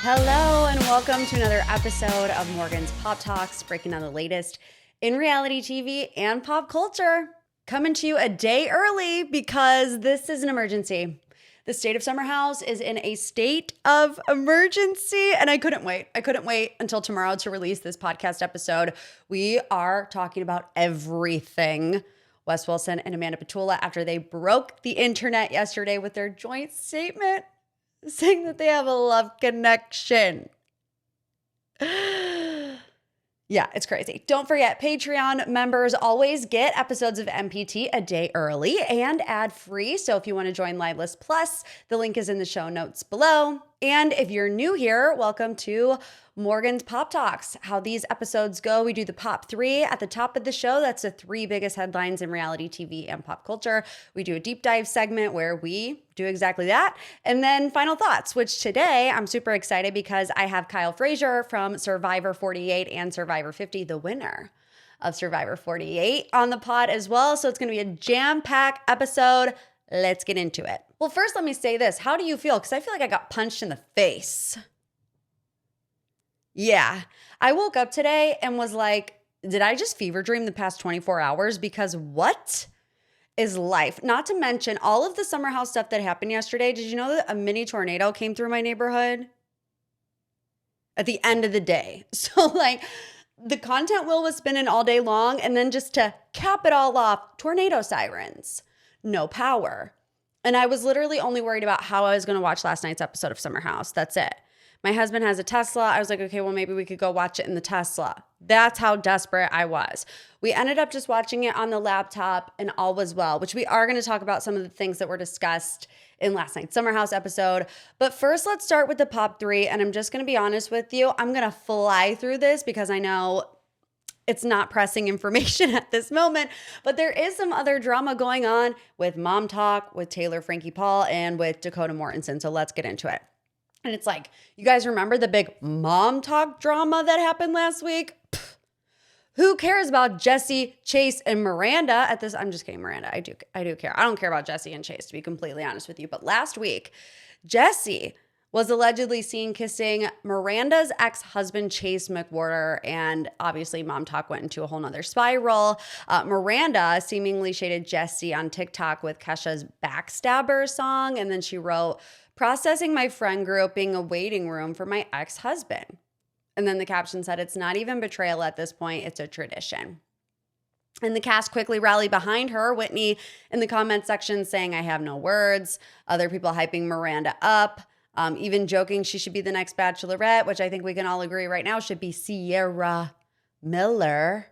Hello and welcome to another episode of Morgan's Pop Talks, breaking down the latest in reality TV and pop culture. Coming to you a day early because this is an emergency. The state of Summer House is in a state of emergency, and I couldn't wait. I couldn't wait until tomorrow to release this podcast episode. We are talking about everything Wes Wilson and Amanda Batula after they broke the internet yesterday with their joint statement saying that they have a love connection. Yeah, it's crazy. Don't forget, Patreon members always get episodes of MPT a day early and ad-free. So if you want to join Live List Plus, the link is in the show notes below. And if you're new here, welcome to Morgan's Pop Talks. How these episodes go, we do the Pop 3 at the top of the show. That's the 3 biggest headlines in reality TV and pop culture. We do a deep dive segment where we do exactly that. And then Final Thoughts, which today I'm super excited because I have Kyle Fraser from Survivor 48 and Survivor 50, the winner of Survivor 48, on the pod as well. So it's going to be a jam-packed episode. Let's get into it. Well, first, let me say this. How do you feel? Because I feel like I got punched in the face. Yeah. I woke up today and was like, did I just fever dream the past 24 hours? Because what is life? Not to mention all of the Summer House stuff that happened yesterday. Did you know that a mini tornado came through my neighborhood at the end of the day? So like the content wheel was spinning all day long. And then just to cap it all off, tornado sirens, no power. And I was literally only worried about how I was going to watch last night's episode of Summer House. That's it. My husband has a Tesla. I was like, okay, well, maybe we could go watch it in the Tesla. That's how desperate I was. We ended up just watching it on the laptop and all was well, which we are going to talk about some of the things that were discussed in last night's Summer House episode. But first, let's start with the Pop 3. And I'm just going to be honest with you. I'm going to fly through this because I know it's not pressing information at this moment, but there is some other drama going on with Mom Talk, with Taylor Frankie Paul, and with Dakota Mortensen. So let's get into it. And it's like, you guys remember the big Mom Talk drama that happened last week? Pfft. Who cares about Jesse, Chase, and Miranda at this? I'm just kidding, Miranda. I do care. I don't care about Jesse and Chase, to be completely honest with you. But last week, Jesse was allegedly seen kissing Miranda's ex-husband, Chase McWhorter, and obviously Mom Talk went into a whole nother spiral. Miranda seemingly shaded Jesse on TikTok with Kesha's Backstabber song, and then she wrote, "Processing my friend group being a waiting room for my ex-husband." And then the caption said, "It's not even betrayal at this point, it's a tradition." And the cast quickly rallied behind her. Whitney in the comment section saying, "I have no words." Other people hyping Miranda up. Even joking she should be the next Bachelorette, which I think we can all agree right now should be Ciara Miller.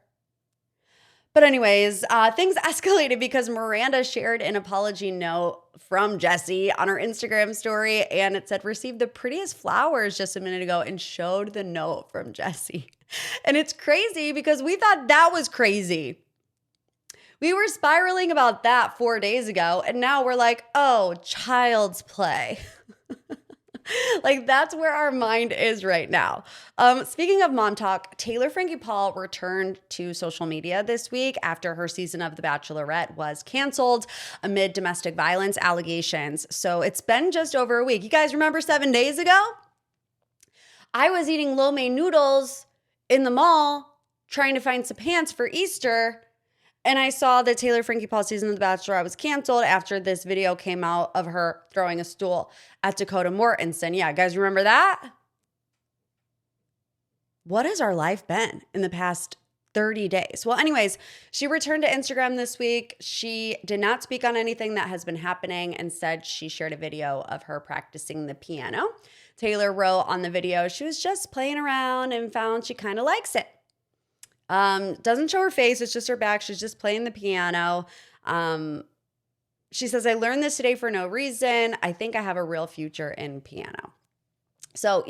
But anyways, things escalated because Miranda shared an apology note from Jesse on her Instagram story, and it said, "Received the prettiest flowers just a minute ago," and showed the note from Jesse. And it's crazy because we thought that was crazy. We were spiraling about that 4 days ago, and now we're like, oh, child's play. Like, that's where our mind is right now. Speaking of Mom Talk, Taylor Frankie Paul returned to social media this week after her season of The Bachelorette was canceled amid domestic violence allegations. So it's been just over a week. You guys remember 7 days ago? I was eating lo mein noodles in the mall trying to find some pants for Easter, and I saw that Taylor Frankie Paul's season of The Bachelor was canceled after this video came out of her throwing a stool at Dakota Mortensen. Yeah, guys, remember that? What has our life been in the past 30 days? Well, anyways, she returned to Instagram this week. She did not speak on anything that has been happening. Instead, she shared a video of her practicing the piano. Taylor wrote on the video, she was just playing around and found she kind of likes it. Doesn't show her face. It's just her back. She's just playing the piano. She says, "I learned this today for no reason. I think I have a real future in piano." So,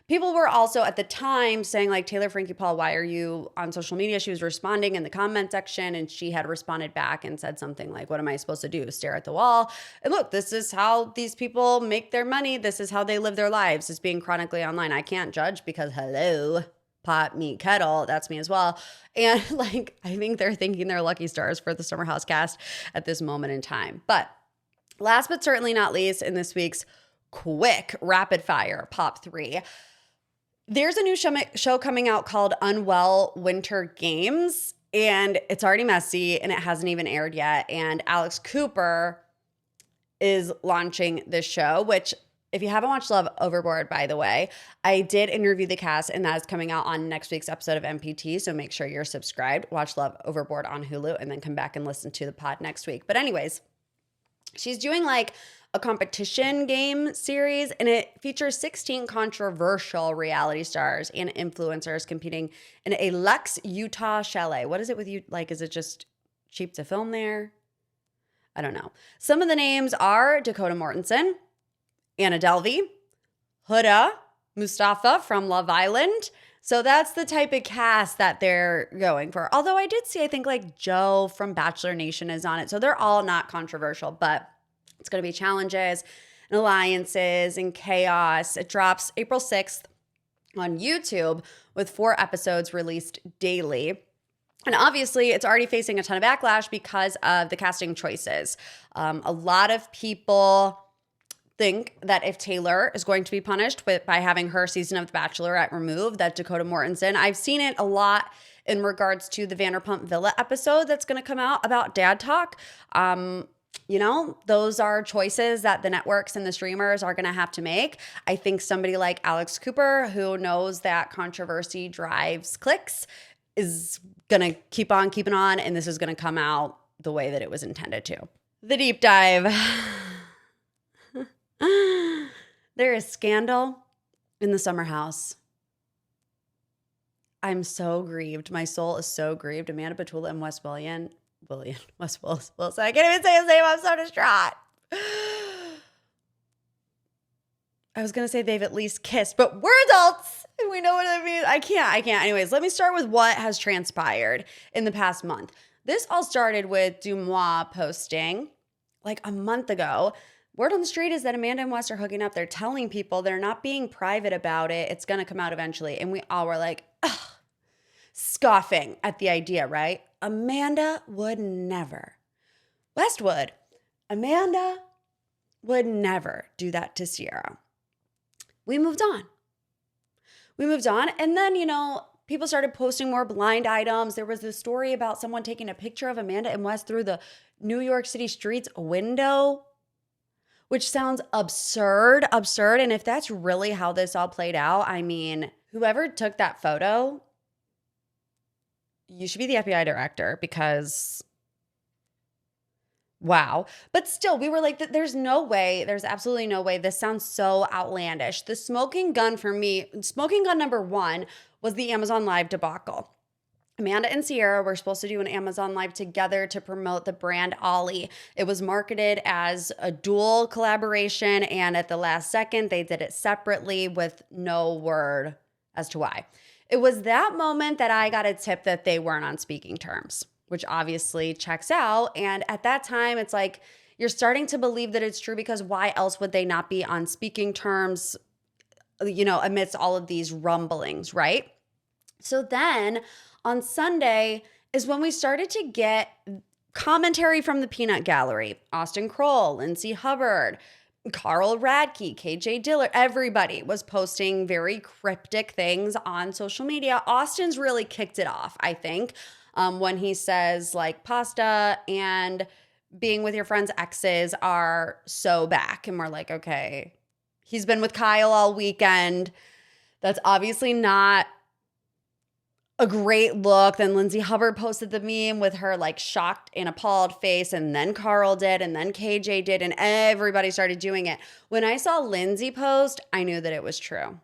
people were also at the time saying like, "Taylor Frankie Paul, why are you on social media?" She was responding in the comment section, and she had responded back and said something like, "What am I supposed to do? Stare at the wall? And look, this is how these people make their money. This is how they live their lives, is being chronically online. I can't judge because hello, pot, meat, kettle. That's me as well." And like, I think they're thinking they're lucky stars for the Summer House cast at this moment in time. But last but certainly not least, in this week's quick rapid fire pop three. There's a new show coming out called Unwell Winter Games, and it's already messy and it hasn't even aired yet. And Alex Cooper is launching this show, which if you haven't watched Love Overboard, by the way, I did interview the cast, and that is coming out on next week's episode of MPT. So make sure you're subscribed. Watch Love Overboard on Hulu and then come back and listen to the pod next week. But anyways, she's doing like a competition game series, and it features 16 controversial reality stars and influencers competing in a Lux, Utah chalet. What is it with you? Like, is it just cheap to film there? I don't know. Some of the names are Dakota Mortensen, Anna Delvey, Huda, Mustafa from Love Island. So that's the type of cast that they're going for. Although I did see, I think like Joe from Bachelor Nation is on it. So they're all not controversial, but it's going to be challenges and alliances and chaos. It drops April 6th on YouTube with 4 episodes released daily. And obviously, it's already facing a ton of backlash because of the casting choices. A lot of people think that if Taylor is going to be punished by having her season of The Bachelorette removed, that Dakota Mortensen. I've seen it a lot in regards to the Vanderpump Villa episode that's going to come out about dad talk. You know, those are choices that the networks and the streamers are going to have to make. I think somebody like Alex Cooper, who knows that controversy drives clicks, is going to keep on keeping on, and this is going to come out the way that it was intended to. The deep dive. There is scandal in the summer house. I'm so grieved. My soul is so grieved. Amanda Batula and Wes Wilson. I can't even say his name. I'm so distraught. I was going to say they've at least kissed, but we're adults and we know what I mean. I can't. Anyways, let me start with what has transpired in the past month. This all started with Dumois posting like a month ago. Word on the street is that Amanda and Wes are hooking up. They're telling people, they're not being private about it. It's going to come out eventually. And we all were like, ugh, scoffing at the idea, right? Amanda would never. Wes would. Amanda would never do that to Ciara. We moved on. And then, people started posting more blind items. There was this story about someone taking a picture of Amanda and Wes through the New York City streets window, which sounds absurd. And if that's really how this all played out, I mean, whoever took that photo, you should be the FBI director because wow. But still, we were like, there's absolutely no way. This sounds so outlandish. The smoking gun for me, smoking gun number 1 was the Amazon Live debacle. Amanda and Ciara were supposed to do an Amazon Live together to promote the brand Ollie. It was marketed as a dual collaboration, and at the last second, they did it separately with no word as to why. It was that moment that I got a tip that they weren't on speaking terms, which obviously checks out. And at that time, it's like you're starting to believe that it's true because why else would they not be on speaking terms, amidst all of these rumblings, right? So then on Sunday is when we started to get commentary from the Peanut Gallery. Austin Kroll, Lindsay Hubbard, Carl Radke, KJ Dillard, everybody was posting very cryptic things on social media. Austin's really kicked it off, I think, when he says like pasta and being with your friends' exes are so back. And we're like, okay, he's been with Kyle all weekend. That's obviously not a great look. Then Lindsay Hubbard posted the meme with her like shocked and appalled face, and then Carl did, and then KJ did, and everybody started doing it. When I saw Lindsay post, I knew that it was true.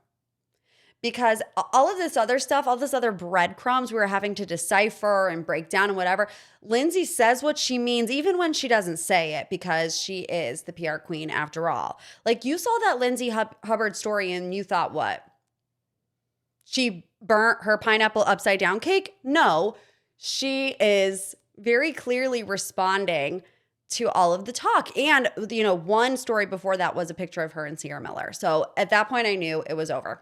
Because all of this other stuff, all this other breadcrumbs we were having to decipher and break down and whatever, Lindsay says what she means even when she doesn't say it because she is the PR queen after all. Like you saw that Lindsay Hubbard story and you thought what? She burnt her pineapple upside down cake? No, she is very clearly responding to all of the talk. And, one story before that was a picture of her and Ciara Miller. So at that point, I knew it was over.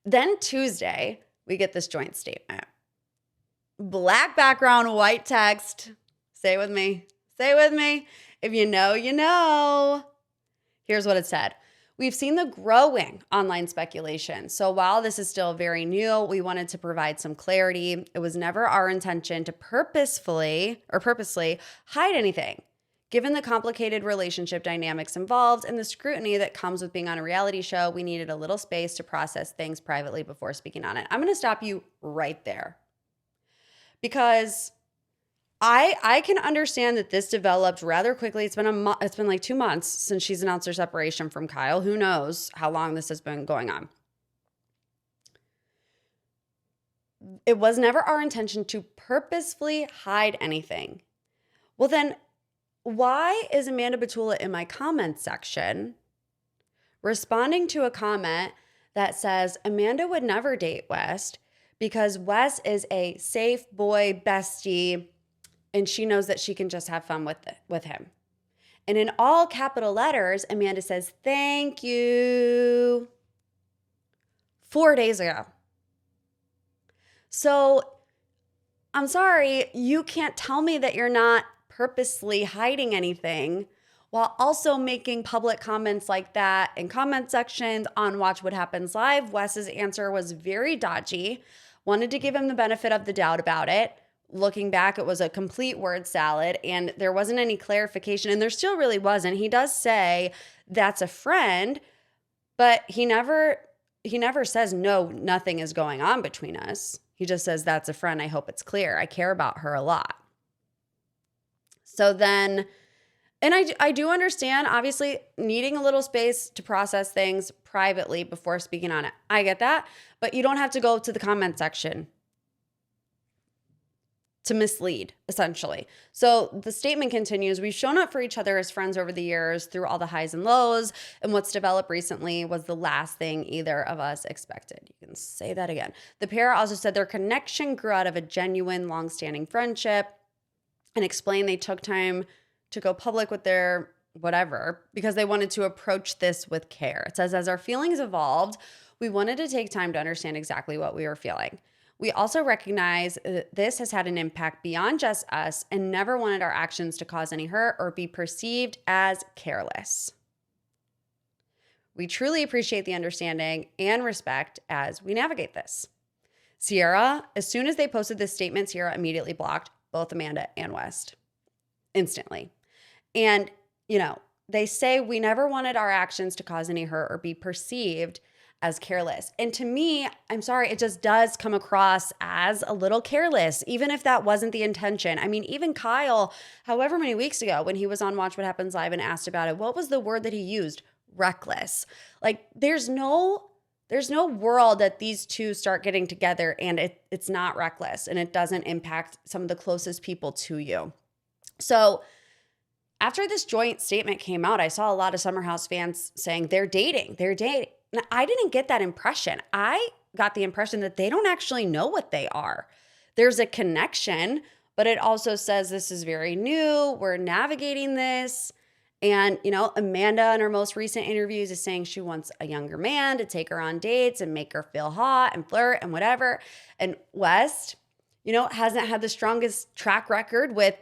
Then Tuesday, we get this joint statement. Black background, white text. Say it with me. If you know, you know. Here's what it said. We've seen the growing online speculation. So while this is still very new, we wanted to provide some clarity. It was never our intention to purposely hide anything. Given the complicated relationship dynamics involved and the scrutiny that comes with being on a reality show, we needed a little space to process things privately before speaking on it. I'm going to stop you right there because I can understand that this developed rather quickly. It's been like 2 months since she's announced her separation from Kyle. Who knows how long this has been going on? It was never our intention to purposefully hide anything. Well, then why is Amanda Batula in my comments section responding to a comment that says Amanda would never date West because Wes is a safe boy bestie and she knows that she can just have fun with him. And in all capital letters, Amanda says, thank you, 4 days ago. So I'm sorry, you can't tell me that you're not purposely hiding anything while also making public comments like that in comment sections on Watch What Happens Live. Wes's answer was very dodgy, wanted to give him the benefit of the doubt about it. Looking back, it was a complete word salad and there wasn't any clarification, and there still really wasn't. He does say that's a friend, but he never says no, nothing is going on between us. He just says that's a friend. I hope it's clear. I care about her a lot. So then, and I do understand, obviously, needing a little space to process things privately before speaking on it. I get that, but you don't have to go to the comment section to mislead, essentially. So the statement continues, we've shown up for each other as friends over the years through all the highs and lows, and what's developed recently was the last thing either of us expected. You can say that again. The pair also said their connection grew out of a genuine, long-standing friendship and explained they took time to go public with their whatever because they wanted to approach this with care. It says, as our feelings evolved, we wanted to take time to understand exactly what we were feeling. We also recognize that this has had an impact beyond just us and never wanted our actions to cause any hurt or be perceived as careless. We truly appreciate the understanding and respect as we navigate this. Ciara, as soon as they posted this statement, Ciara immediately blocked both Amanda and West instantly. And, they say we never wanted our actions to cause any hurt or be perceived as careless. And to me, I'm sorry, it just does come across as a little careless, even if that wasn't the intention. I mean, even Kyle, however many weeks ago when he was on Watch What Happens Live and asked about it, what was the word that he used? Reckless. Like there's no world that these two start getting together and it's not reckless and it doesn't impact some of the closest people to you. So after this joint statement came out, I saw a lot of Summer House fans saying they're dating. Now, I didn't get that impression. I got the impression that they don't actually know what they are. There's a connection, but it also says this is very new. We're navigating this. And, Amanda in her most recent interviews is saying she wants a younger man to take her on dates and make her feel hot and flirt and whatever. And West, hasn't had the strongest track record with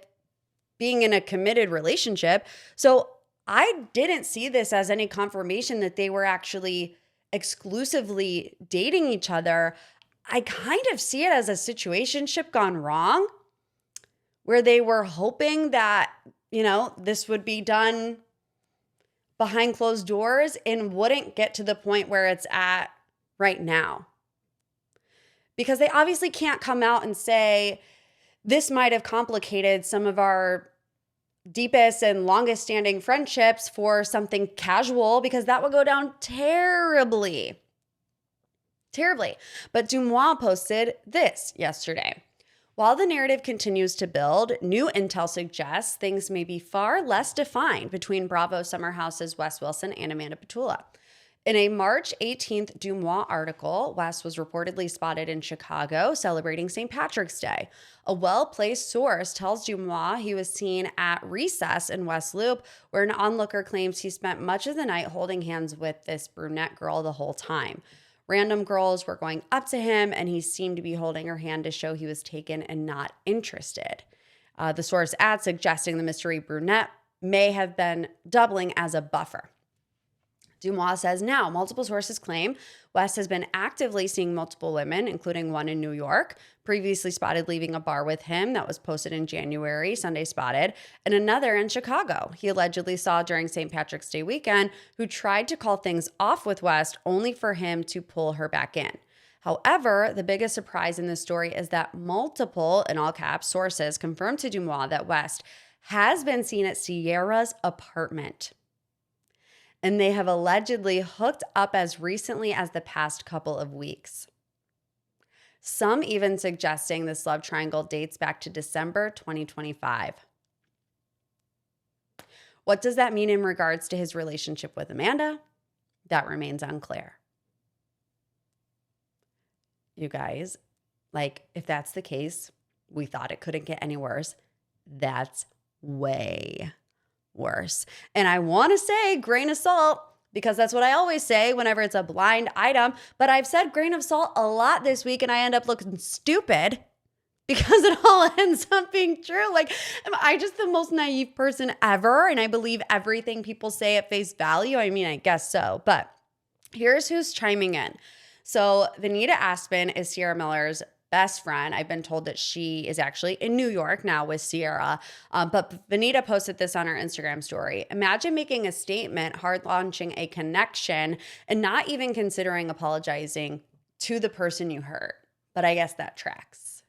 being in a committed relationship. So I didn't see this as any confirmation that they were actually exclusively dating each other. I kind of see it as a situationship gone wrong where they were hoping that, this would be done behind closed doors and wouldn't get to the point where it's at right now. Because they obviously can't come out and say, this might have complicated some of our deepest and longest standing friendships for something casual, because that would go down terribly. But Dumois posted this yesterday. While the narrative continues to build, new intel suggests things may be far less defined between Bravo Summer House's Wes Wilson and Amanda Batula. In a March 18th Dumois article, Wes was reportedly spotted in Chicago celebrating St. Patrick's Day. A well-placed source tells Dumois he was seen at Recess in West Loop, where an onlooker claims he spent much of the night holding hands with this brunette girl the whole time. Random girls were going up to him, and he seemed to be holding her hand to show he was taken and not interested. The source adds, suggesting the mystery brunette may have been doubling as a buffer. Dumois says now multiple sources claim West has been actively seeing multiple women, including one in New York, previously spotted leaving a bar with him that was posted in January, Sunday spotted, and another in Chicago he allegedly saw during St. Patrick's Day weekend, who tried to call things off with West only for him to pull her back in. However, the biggest surprise in this story is that multiple, in all caps, sources confirmed to Dumois that West has been seen at Ciara's apartment. And they have allegedly hooked up as recently as the past couple of weeks. Some even suggesting this love triangle dates back to December 2025. What does that mean in regards to his relationship with Amanda? That remains unclear. You guys, like, if that's the case, we thought it couldn't get any worse. That's way worse. And I want to say grain of salt, because that's what I always say whenever it's a blind item. But I've said grain of salt a lot this week, and I end up looking stupid because it all ends up being true. Like, am I just the most naive person ever? And I believe everything people say at face value? I mean, I guess so. But here's who's chiming in. So Vanita Aspen is Ciara Miller's best friend. I've been told that she is actually in New York now with Ciara. But Vanita posted this on her Instagram story. Imagine making a statement, hard launching a connection, and not even considering apologizing to the person you hurt. But I guess that tracks.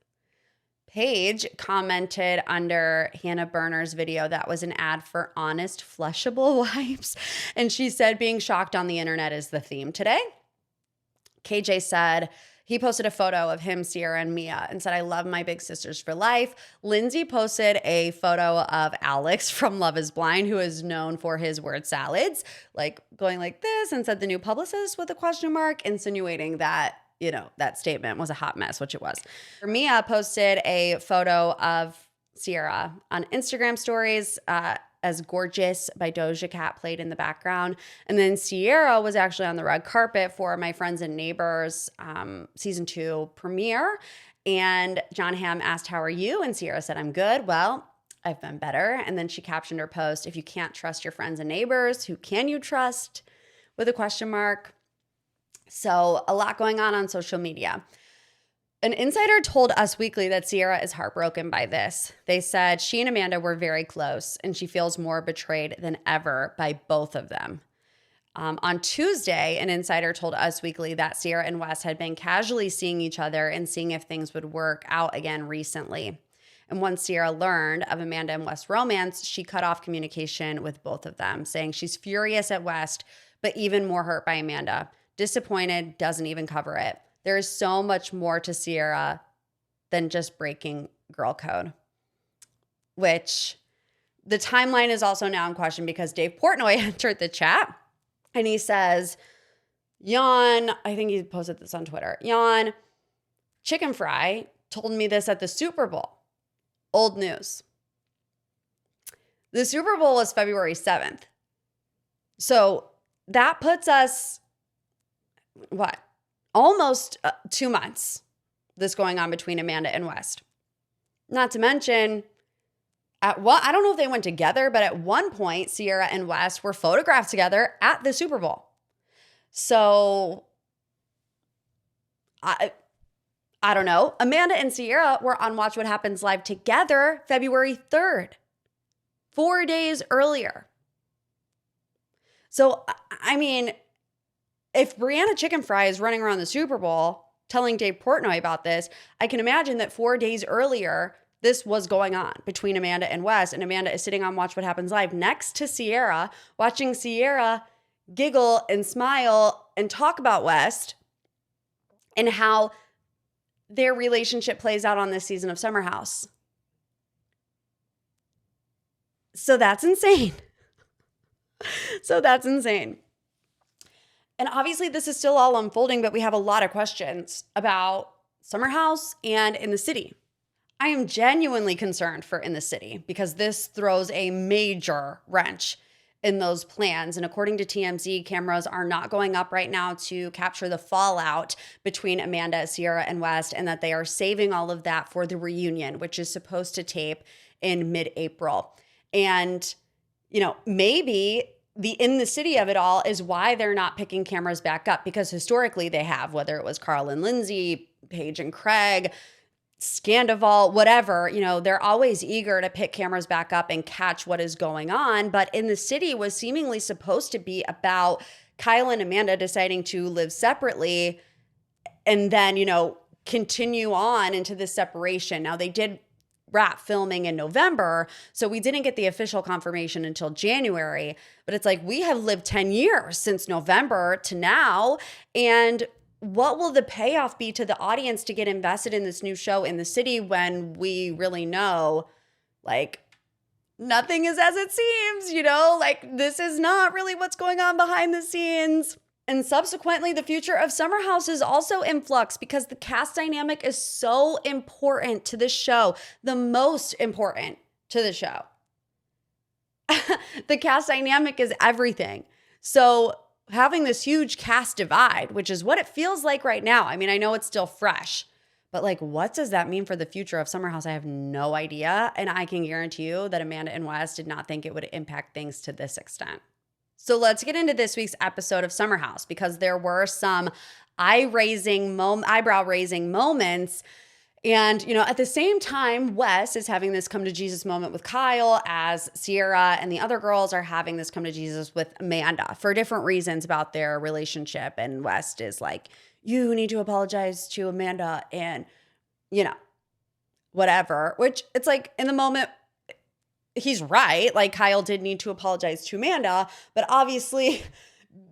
Paige commented under Hannah Berner's video that was an ad for Honest Flushable wipes. And she said, being shocked on the internet is the theme today. KJ said, he posted a photo of him, Ciara, and Mia and said, I love my big sisters for life. Lindsay posted a photo of Alex from Love is Blind, who is known for his word salads, like going like this, and said the new publicist with a question mark, insinuating that, you know, that statement was a hot mess, which it was. Mia posted a photo of Ciara on Instagram stories, as Gorgeous by Doja Cat played in the background. And then Ciara was actually on the red carpet for My Friends and Neighbors season 2 premiere. And John Hamm asked, how are you? And Ciara said, I'm good. Well, I've been better. And then she captioned her post, if you can't trust your friends and neighbors, who can you trust? With a question mark. So a lot going on social media. An insider told Us Weekly that Ciara is heartbroken by this. They said she and Amanda were very close, and she feels more betrayed than ever by both of them. On Tuesday, an insider told Us Weekly that Ciara and Wes had been casually seeing each other and seeing if things would work out again recently. And once Ciara learned of Amanda and Wes' romance, she cut off communication with both of them, saying she's furious at West, but even more hurt by Amanda. Disappointed, doesn't even cover it. There is so much more to Ciara than just breaking girl code, which the timeline is also now in question because Dave Portnoy entered the chat and he says, yawn, I think he posted this on Twitter, yawn, Chicken Fry told me this at the Super Bowl. Old news. The Super Bowl was February 7th. So that puts us, what? Almost 2 months, this going on between Amanda and West. Not to mention, I don't know if they went together, but at one point, Ciara and West were photographed together at the Super Bowl. So, I don't know. Amanda and Ciara were on Watch What Happens Live together February 3rd, 4 days earlier. So, I mean, if Brianna Chicken Fry is running around the Super Bowl telling Dave Portnoy about this, I can imagine that 4 days earlier, this was going on between Amanda and Wes, and Amanda is sitting on Watch What Happens Live next to Ciara, watching Ciara giggle and smile and talk about West and how their relationship plays out on this season of Summer House. So that's insane. And obviously this is still all unfolding, but we have a lot of questions about Summer House and In the City. I am genuinely concerned for In the City because this throws a major wrench in those plans. And according to TMZ, cameras are not going up right now to capture the fallout between Amanda, Ciara, and West, and that they are saving all of that for the reunion, which is supposed to tape in mid-April. And, you know, maybe the in the city of it all is why they're not picking cameras back up, because historically they have, whether it was Carl and Lindsay, Paige and Craig, Scandival, whatever, they're always eager to pick cameras back up and catch what is going on. But in the city was seemingly supposed to be about Kyle and Amanda deciding to live separately and then, continue on into this separation. Now, they did wrap filming in November, so we didn't get the official confirmation until January. But it's like, we have lived 10 years since November to now. And what will the payoff be to the audience to get invested in this new show in the city when we really know, like, nothing is as it seems, like this is not really what's going on behind the scenes. And subsequently, the future of Summer House is also in flux because the cast dynamic is so important to the show, the most important to the show. The cast dynamic is everything. So having this huge cast divide, which is what it feels like right now. I mean, I know it's still fresh, but like, what does that mean for the future of Summer House? I have no idea. And I can guarantee you that Amanda and Wes did not think it would impact things to this extent. So let's get into this week's episode of Summer House, because there were some eyebrow-raising moments. And, at the same time, Wes is having this come to Jesus moment with Kyle, as Ciara and the other girls are having this come to Jesus with Amanda for different reasons about their relationship. And Wes is like, you need to apologize to Amanda and, whatever, which it's like in the moment, he's right. Like, Kyle did need to apologize to Amanda, but obviously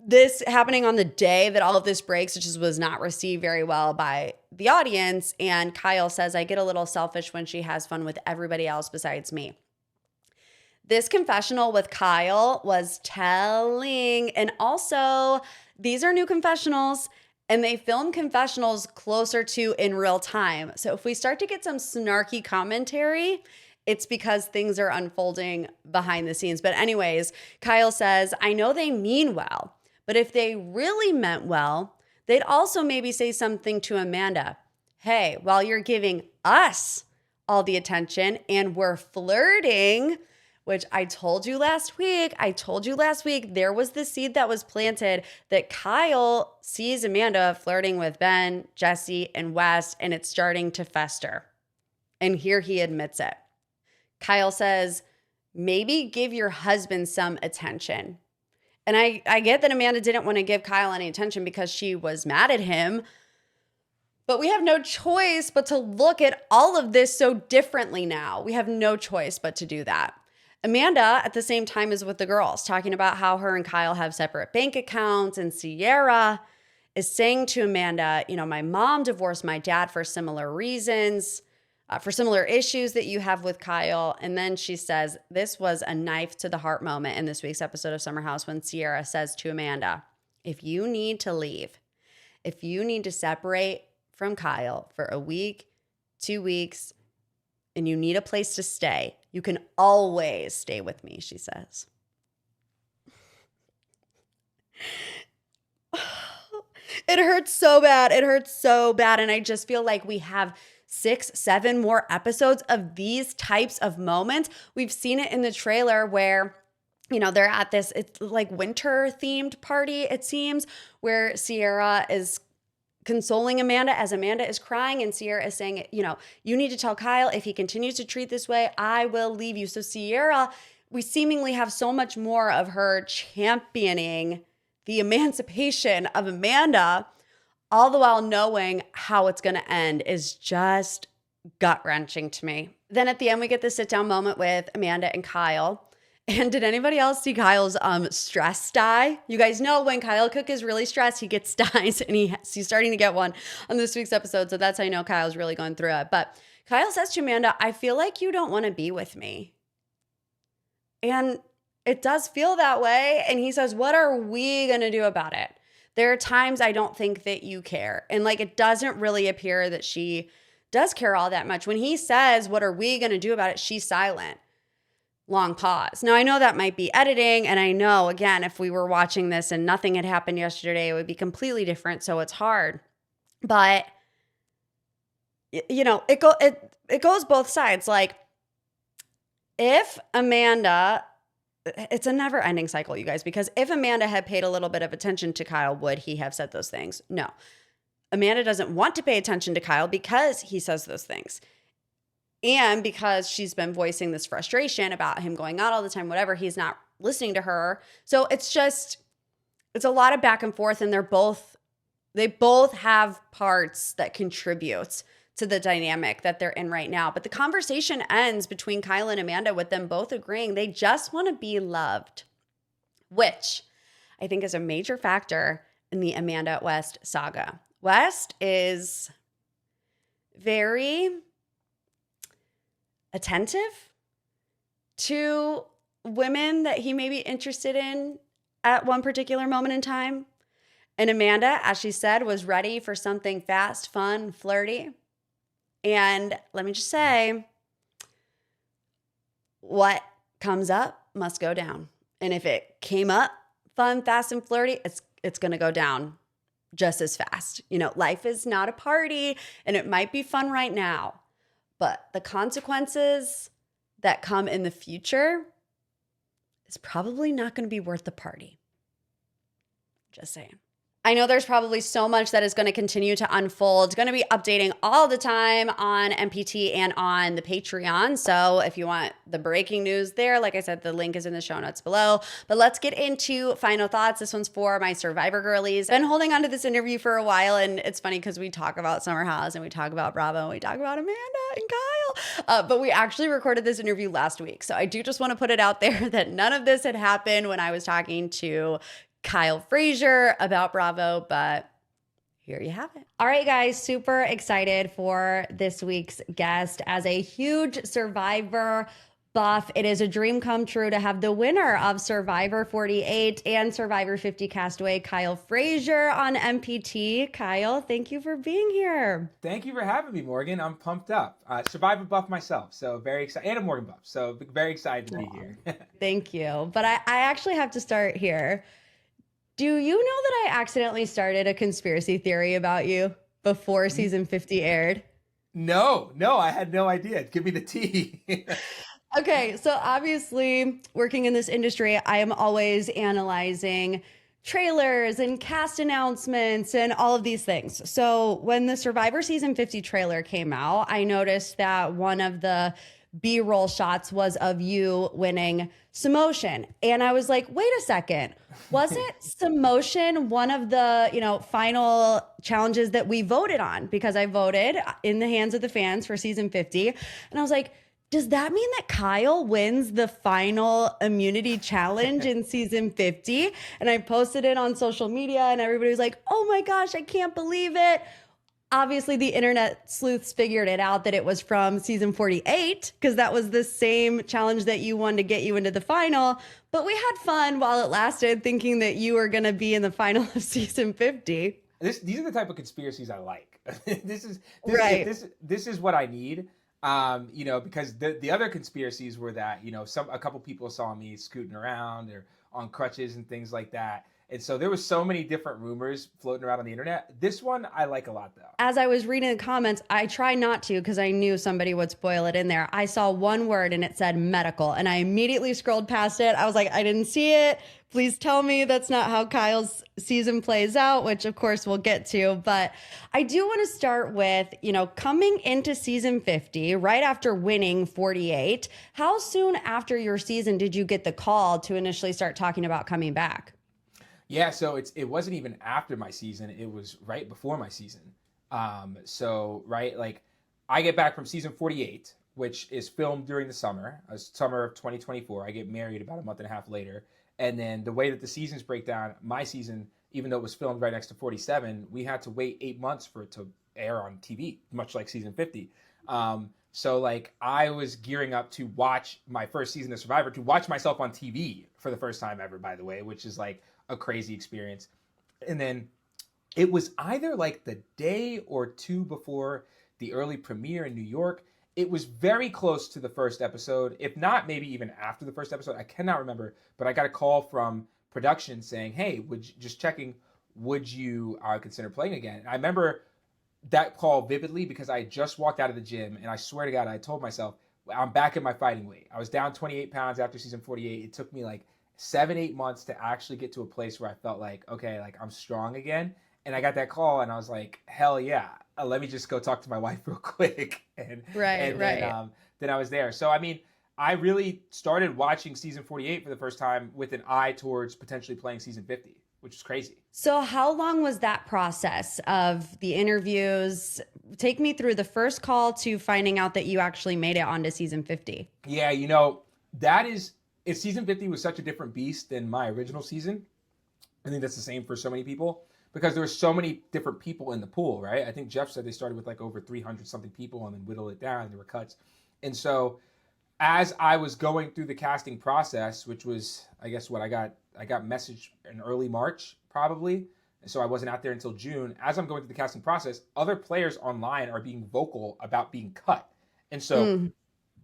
this happening on the day that all of this breaks, which was not received very well by the audience. And Kyle says, I get a little selfish when she has fun with everybody else besides me. This confessional with Kyle was telling. And also, these are new confessionals, and they film confessionals closer to in real time. So if we start to get some snarky commentary, it's because things are unfolding behind the scenes. But anyways, Kyle says, I know they mean well, but if they really meant well, they'd also maybe say something to Amanda. Hey, while you're giving us all the attention and we're flirting, which I told you last week, there was the seed that was planted that Kyle sees Amanda flirting with Ben, Jesse, and Wes, and it's starting to fester. And here he admits it. Kyle says, maybe give your husband some attention. And I get that Amanda didn't want to give Kyle any attention because she was mad at him, but we have no choice but to look at all of this so differently now. We have no choice but to do that. Amanda, at the same time, is with the girls, talking about how her and Kyle have separate bank accounts, and Ciara is saying to Amanda, my mom divorced my dad for similar reasons. For similar issues that you have with Kyle. And then she says, this was a knife to the heart moment in this week's episode of Summer House when Ciara says to Amanda, if you need to leave, if you need to separate from Kyle for a week, 2 weeks, and you need a place to stay, you can always stay with me, she says. It hurts so bad. And I just feel like we have 6, 7 more episodes of these types of moments. We've seen it in the trailer where, they're at this, it's like winter themed party, it seems, where Ciara is consoling Amanda as Amanda is crying, and Ciara is saying, you need to tell Kyle, if he continues to treat this way, I will leave you. So Ciara, we seemingly have so much more of her championing the emancipation of Amanda, all the while knowing how it's going to end, is just gut-wrenching to me. Then at the end, we get the sit-down moment with Amanda and Kyle. And did anybody else see Kyle's stress dye? You guys know when Kyle Cook is really stressed, he gets dyes, and he's starting to get one on this week's episode. So that's how I know Kyle's really going through it. But Kyle says to Amanda, I feel like you don't want to be with me. And it does feel that way. And he says, what are we going to do about it? There are times I don't think that you care. And it doesn't really appear that she does care all that much. When he says, what are we going to do about it? She's silent. Long pause. Now, I know that might be editing. And I know, again, if we were watching this and nothing had happened yesterday, it would be completely different. So it's hard. But, it goes both sides. If Amanda it's a never ending cycle, you guys, because if Amanda had paid a little bit of attention to Kyle, would he have said those things? No. Amanda doesn't want to pay attention to Kyle because he says those things. And because she's been voicing this frustration about him going out all the time, whatever, he's not listening to her. So it's a lot of back and forth, and they both have parts that contribute to the dynamic that they're in right now. But the conversation ends between Kyle and Amanda with them both agreeing they just want to be loved, which I think is a major factor in the Amanda West saga. West is very attentive to women that he may be interested in at one particular moment in time. And Amanda, as she said, was ready for something fast, fun, flirty. And let me just say, what comes up must go down. And if it came up fun, fast, and flirty, it's going to go down just as fast. You know, life is not a party, and it might be fun right now, but the consequences that come in the future is probably not going to be worth the party. Just saying. I know there's probably so much that is going to continue to unfold. Going to be updating all the time on MPT and on the Patreon. So if you want the breaking news there, like I said, the link is in the show notes below. But let's get into final thoughts. This one's for my Survivor girlies. Been holding on to this interview for a while, and it's funny because we talk about Summer House and we talk about Bravo and we talk about Amanda and Kyle. But we actually recorded this interview last week. So I do just want to put it out there that none of this had happened when I was talking to Kyle Fraser about Bravo, but here you have it. All right, guys, super excited for this week's guest. As a huge Survivor buff, it is a dream come true to have the winner of Survivor 48 and Survivor 50 Castaway, Kyle Fraser, on MPT. Kyle, thank you for being here. Thank you for having me, Morgan. I'm pumped up. Survivor buff myself, so very excited. And a Morgan buff, so very excited to be here. Thank you. But I actually have to start here. Do you know that I accidentally started a conspiracy theory about you before season 50 aired? No, I had no idea. Give me the tea. Okay, so obviously working in this industry, I am always analyzing trailers and cast announcements and all of these things. So when the Survivor season 50 trailer came out, I noticed that one of the B-roll shots was of you winning Samotion. And I was like, wait a second, wasn't Samotion one of the, final challenges that we voted on? Because I voted in the hands of the fans for season 50. And I was like, does that mean that Kyle wins the final immunity challenge in season 50? And I posted it on social media and everybody was like, oh my gosh, I can't believe it. Obviously, the internet sleuths figured it out that it was from season 48 because that was the same challenge that you won to get you into the final. But we had fun while it lasted, thinking that you were going to be in the final of season 50. These are the type of conspiracies I like. This is what I need. Because the other conspiracies were that a couple people saw me scooting around or on crutches and things like that. And so there was so many different rumors floating around on the internet. This one I like a lot, though. As I was reading the comments, I try not to because I knew somebody would spoil it in there. I saw one word and it said medical, and I immediately scrolled past it. I was like, I didn't see it. Please tell me that's not how Kyle's season plays out, which of course we'll get to. But I do want to start with, coming into season 50, right after winning 48, how soon after your season did you get the call to initially start talking about coming back? Yeah, so it wasn't even after my season. It was right before my season. I get back from season 48, which is filmed during the summer of 2024. I get married about a month and a half later. And then the way that the seasons break down, my season, even though it was filmed right next to 47, we had to wait 8 months for it to air on TV, much like season 50. So I was gearing up to watch my first season of Survivor, to watch myself on TV for the first time ever, by the way, which is a crazy experience. And then it was either the day or two before the early premiere in New York. It was very close to the first episode, if not maybe even after the first episode. I cannot remember, but I got a call from production saying, hey, would you consider playing again? And I remember that call vividly because I just walked out of the gym, and I swear to God, I told myself, I'm back in my fighting weight. I was down 28 pounds after season 48. It took me like 7-8 months to actually get to a place where I felt like, okay, like I'm strong again. And I got that call and I was like, hell yeah. Let me just go talk to my wife real quick. And Right, and right. then I was there. So I mean, I really started watching season 48 for the first time with an eye towards potentially playing season 50, which is crazy. So, how long was that process of the interviews? Take me through the first call to finding out that you actually made it onto season 50. Yeah, that is, if season 50 was such a different beast than my original season, I think that's the same for so many people because there were so many different people in the pool, right? I think Jeff said they started with like over 300 something people and then whittled it down and there were cuts. And so as I was going through the casting process, which was, I guess what I got messaged in early March probably. And so I wasn't out there until June. As I'm going through the casting process, other players online are being vocal about being cut. And so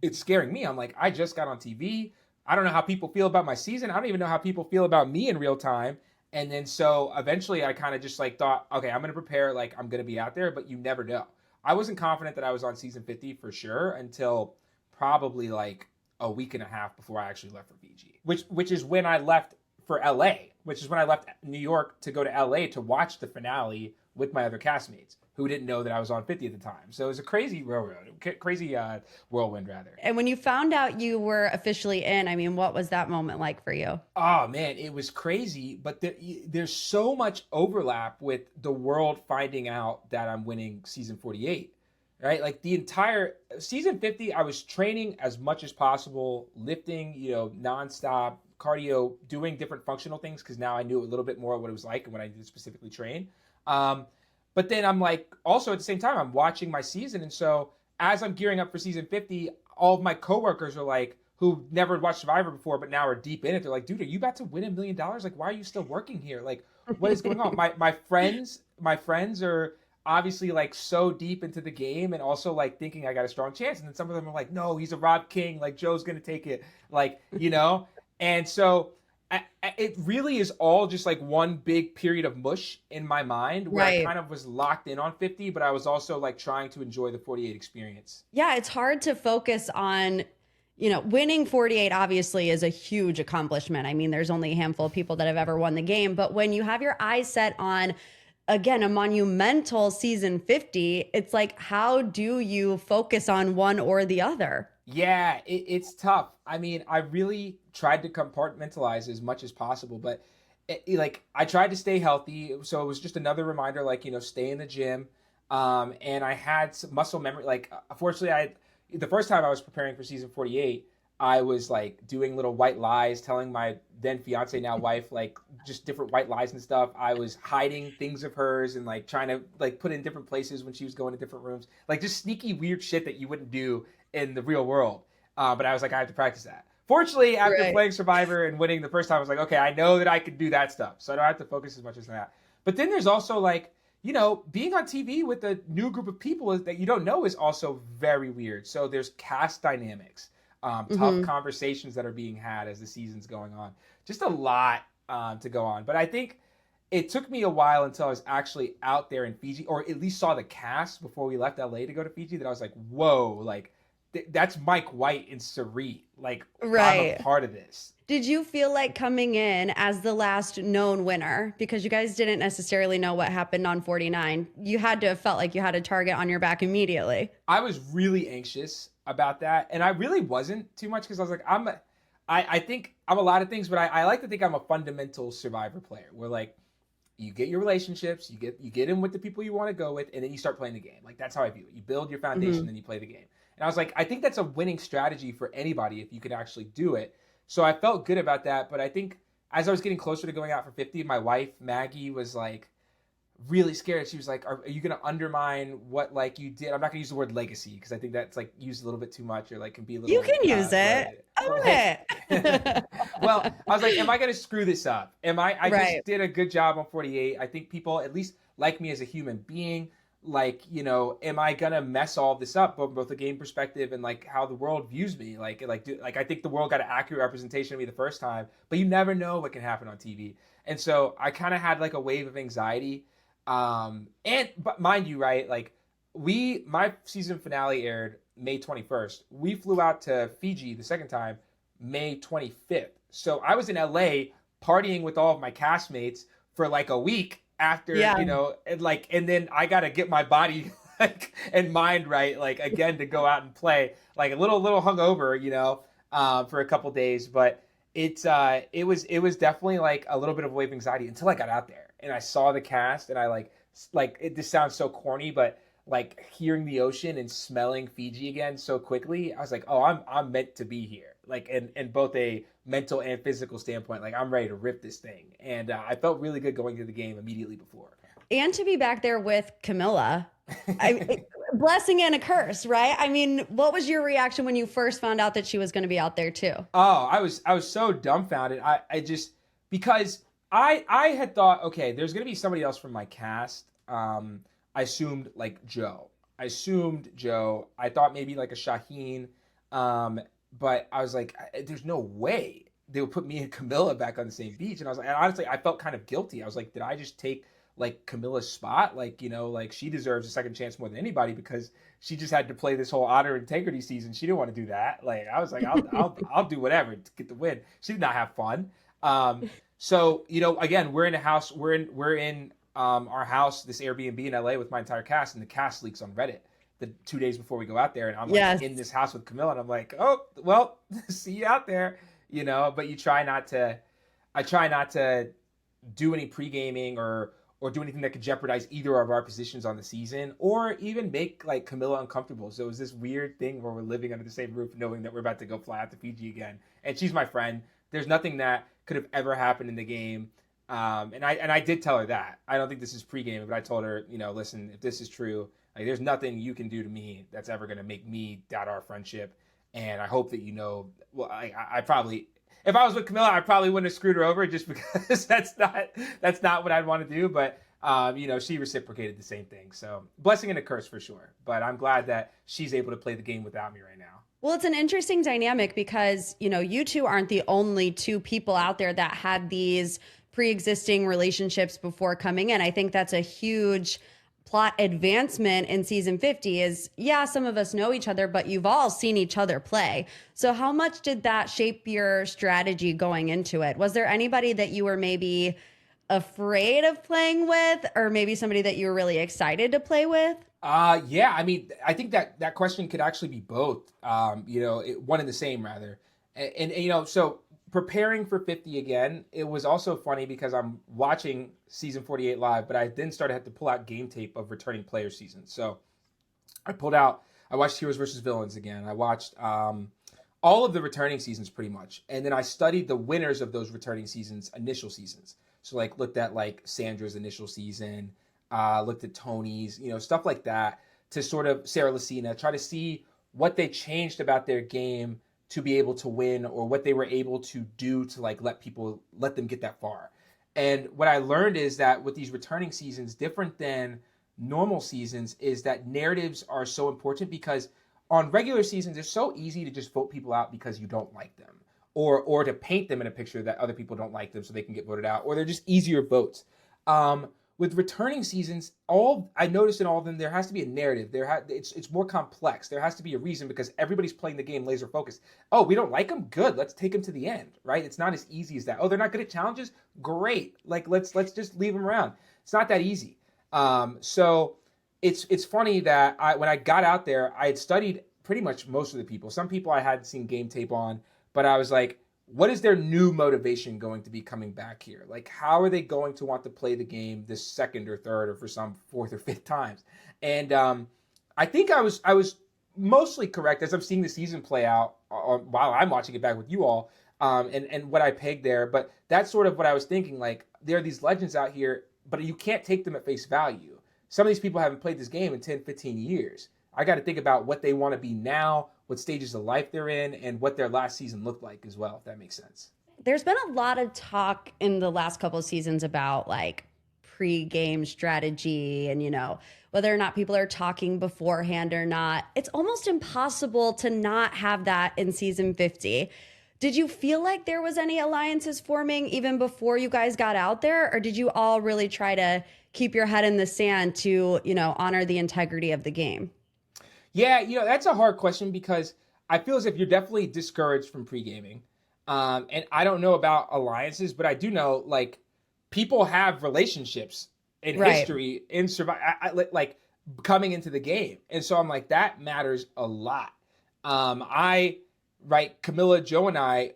it's scaring me. I'm like, I just got on TV. I don't know how people feel about my season. I don't even know how people feel about me in real time. And then so eventually I kind of just like thought, okay, I'm going to prepare like I'm going to be out there, but you never know. I wasn't confident that I was on season 50 for sure until probably like a week and a half before I actually left for Fiji, which is when I left for LA, which is when I left New York to go to LA to watch the finale with my other castmates who didn't know that I was on 50 at the time. So it was a crazy whirlwind rather. And when you found out you were officially in, I mean, what was that moment like for you? Oh man, it was crazy, but there's so much overlap with the world finding out that I'm winning season 48. Right? Like the entire season 50, I was training as much as possible, lifting, nonstop, cardio, doing different functional things because now I knew a little bit more what it was like and what I did specifically train. But then I'm like, also at the same time, I'm watching my season. And so as I'm gearing up for season 50, all of my coworkers are like, who never watched Survivor before, but now are deep in it. They're like, dude, are you about to win $1 million? Like, why are you still working here? Like, what is going on? My friends are obviously like so deep into the game and also like thinking I got a strong chance. And then some of them are like, no, he's a Rob King. Like Joe's going to take it. Like, and so it really is all just like one big period of mush in my mind where I kind of was locked in on 50, but I was also like trying to enjoy the 48 experience. Yeah, it's hard to focus on, winning 48 obviously is a huge accomplishment. I mean, there's only a handful of people that have ever won the game, but when you have your eyes set on, again, a monumental season 50, it's like, how do you focus on one or the other? Yeah, it's tough. I mean, I really tried to compartmentalize as much as possible, but like I tried to stay healthy. So it was just another reminder, like, stay in the gym. And I had some muscle memory. Like, unfortunately, the first time I was preparing for season 48, I was like doing little white lies, telling my then fiance, now wife, like just different white lies and stuff. I was hiding things of hers and like trying to like put in different places when she was going to different rooms, like just sneaky weird shit that you wouldn't do in the real world. But I was like, I have to practice that. Fortunately, after playing Survivor and winning the first time, I was like, okay, I know that I can do that stuff. So I don't have to focus as much as that. But then there's also like, being on TV with a new group of people that you don't know is also very weird. So there's cast dynamics. Tough conversations that are being had as the season's going on. Just a lot to go on. But I think it took me a while until I was actually out there in Fiji, or at least saw the cast before we left LA to go to Fiji, that I was like, whoa, like that's Mike White and Ciara. Like, I'm a part of this. Did you feel like coming in as the last known winner, because you guys didn't necessarily know what happened on 49, you had to have felt like you had a target on your back immediately? I was really anxious about that. And I really wasn't too much because I was like, I think I'm a lot of things, but I like to think I'm a fundamental Survivor player where like you get your relationships, you get in with the people you want to go with, and then you start playing the game. Like that's how I view it. You build your foundation, then you play the game. And I was like, I think that's a winning strategy for anybody if you could actually do it. So I felt good about that. But I think as I was getting closer to going out for 50, my wife, Maggie, was like really scared. She was like, are you going to undermine what like you did? I'm not going to use the word legacy because I think that's like used a little bit too much or like can be a little. You can use it. Own it. Well, I was like, am I going to screw this up? I just did a good job on 48. I think people at least like me as a human being. Like, am I gonna mess all this up, both the game perspective and like how the world views me? Like I think the world got an accurate representation of me the first time, but you never know what can happen on TV. And so I kind of had like a wave of anxiety. But mind you, right, like my season finale aired May 21st. We flew out to Fiji the second time May 25th. So I was in LA partying with all of my castmates for like a week after, Yeah. and then I got to get my body like and mind right, like again to go out and play, like a little hungover, for a couple days. But it was definitely like a little bit of wave anxiety until I got out there and I saw the cast and I like it. This sounds so corny, but like hearing the ocean and smelling Fiji again so quickly, I was like, oh, I'm meant to be here. Like in both a mental and physical standpoint, like I'm ready to rip this thing. And I felt really good going to the game immediately before. And to be back there with Camilla, blessing and a curse, right? I mean, what was your reaction when you first found out that she was going to be out there too? Oh, I was so dumbfounded. I just because I had thought, okay, there's gonna be somebody else from my cast. I assumed like Joe. I thought maybe like a Shaheen. But I was like, there's no way they would put me and Camilla back on the same beach. And I was like, and honestly, I felt kind of guilty. I was like, did I just take like Camilla's spot? Like, like she deserves a second chance more than anybody because she just had to play this whole honor integrity season. She didn't want to do that. Like, I was like, I'll do whatever to get the win. She did not have fun. So, again, we're in a house, we're in our house, this Airbnb in LA with my entire cast, and the cast leaks on Reddit the 2 days before we go out there. And I'm like in this house with Camilla, and I'm like, oh, well, see you out there, but I try not to do any pre-gaming or do anything that could jeopardize either of our positions on the season or even make like Camilla uncomfortable. So it was this weird thing where we're living under the same roof knowing that we're about to go fly out to Fiji again. And she's my friend. There's nothing that could have ever happened in the game. And I did tell her that. I don't think this is pre-gaming, but I told her, listen, if this is true, like there's nothing you can do to me that's ever going to make me doubt our friendship. And I hope that well, I probably, if I was with Camilla, I probably wouldn't have screwed her over just because that's not what I'd want to do. But, she reciprocated the same thing. So blessing and a curse for sure. But I'm glad that she's able to play the game without me right now. Well, it's an interesting dynamic because, you two aren't the only two people out there that had these pre-existing relationships before coming in. I think that's a huge plot advancement in season 50 is, some of us know each other, but you've all seen each other play. So how much did that shape your strategy going into it? Was there anybody that you were maybe afraid of playing with or maybe somebody that you were really excited to play with? Yeah. I mean, I think that question could actually be both, one and the same rather. And so preparing for 50 again, it was also funny because I'm watching season 48 live, but I then had to pull out game tape of returning player seasons. So I watched Heroes versus Villains again. I watched all of the returning seasons pretty much. And then I studied the winners of those returning seasons, initial seasons. So like looked at like Sandra's initial season, looked at Tony's, stuff like that to sort of Sarah Lucina, try to see what they changed about their game to be able to win or what they were able to do to like let them get that far. And what I learned is that with these returning seasons, different than normal seasons, is that narratives are so important because on regular seasons, it's so easy to just vote people out because you don't like them or to paint them in a picture that other people don't like them so they can get voted out, or they're just easier votes. With returning seasons, I noticed in all of them, there has to be a narrative. It's more complex. There has to be a reason because everybody's playing the game laser focused. Oh, we don't like them? Good. Let's take them to the end, right? It's not as easy as that. Oh, they're not good at challenges? Great. Like, let's just leave them around. It's not that easy. So it's funny that when I got out there, I had studied pretty much most of the people. Some people I had seen game tape on, but I was like, what is their new motivation going to be coming back here? Like, how are they going to want to play the game this second or third or for some fourth or fifth times? And I think I was mostly correct as I'm seeing the season play out while I'm watching it back with you all and what I pegged there. But that's sort of what I was thinking. Like, there are these legends out here, but you can't take them at face value. Some of these people haven't played this game in 10, 15 years. I got to think about what they want to be now, what stages of life they're in, and what their last season looked like as well, if that makes sense. There's been a lot of talk in the last couple of seasons about like pre-game strategy and, whether or not people are talking beforehand or not. It's almost impossible to not have that in season 50. Did you feel like there was any alliances forming even before you guys got out there? Or did you all really try to keep your head in the sand to, honor the integrity of the game? Yeah, that's a hard question because I feel as if you're definitely discouraged from pre-gaming. And I don't know about alliances, but I do know like people have relationships in Right. history in survive like coming into the game. And so I'm like, that matters a lot. I right, Camilla, Joe, and I,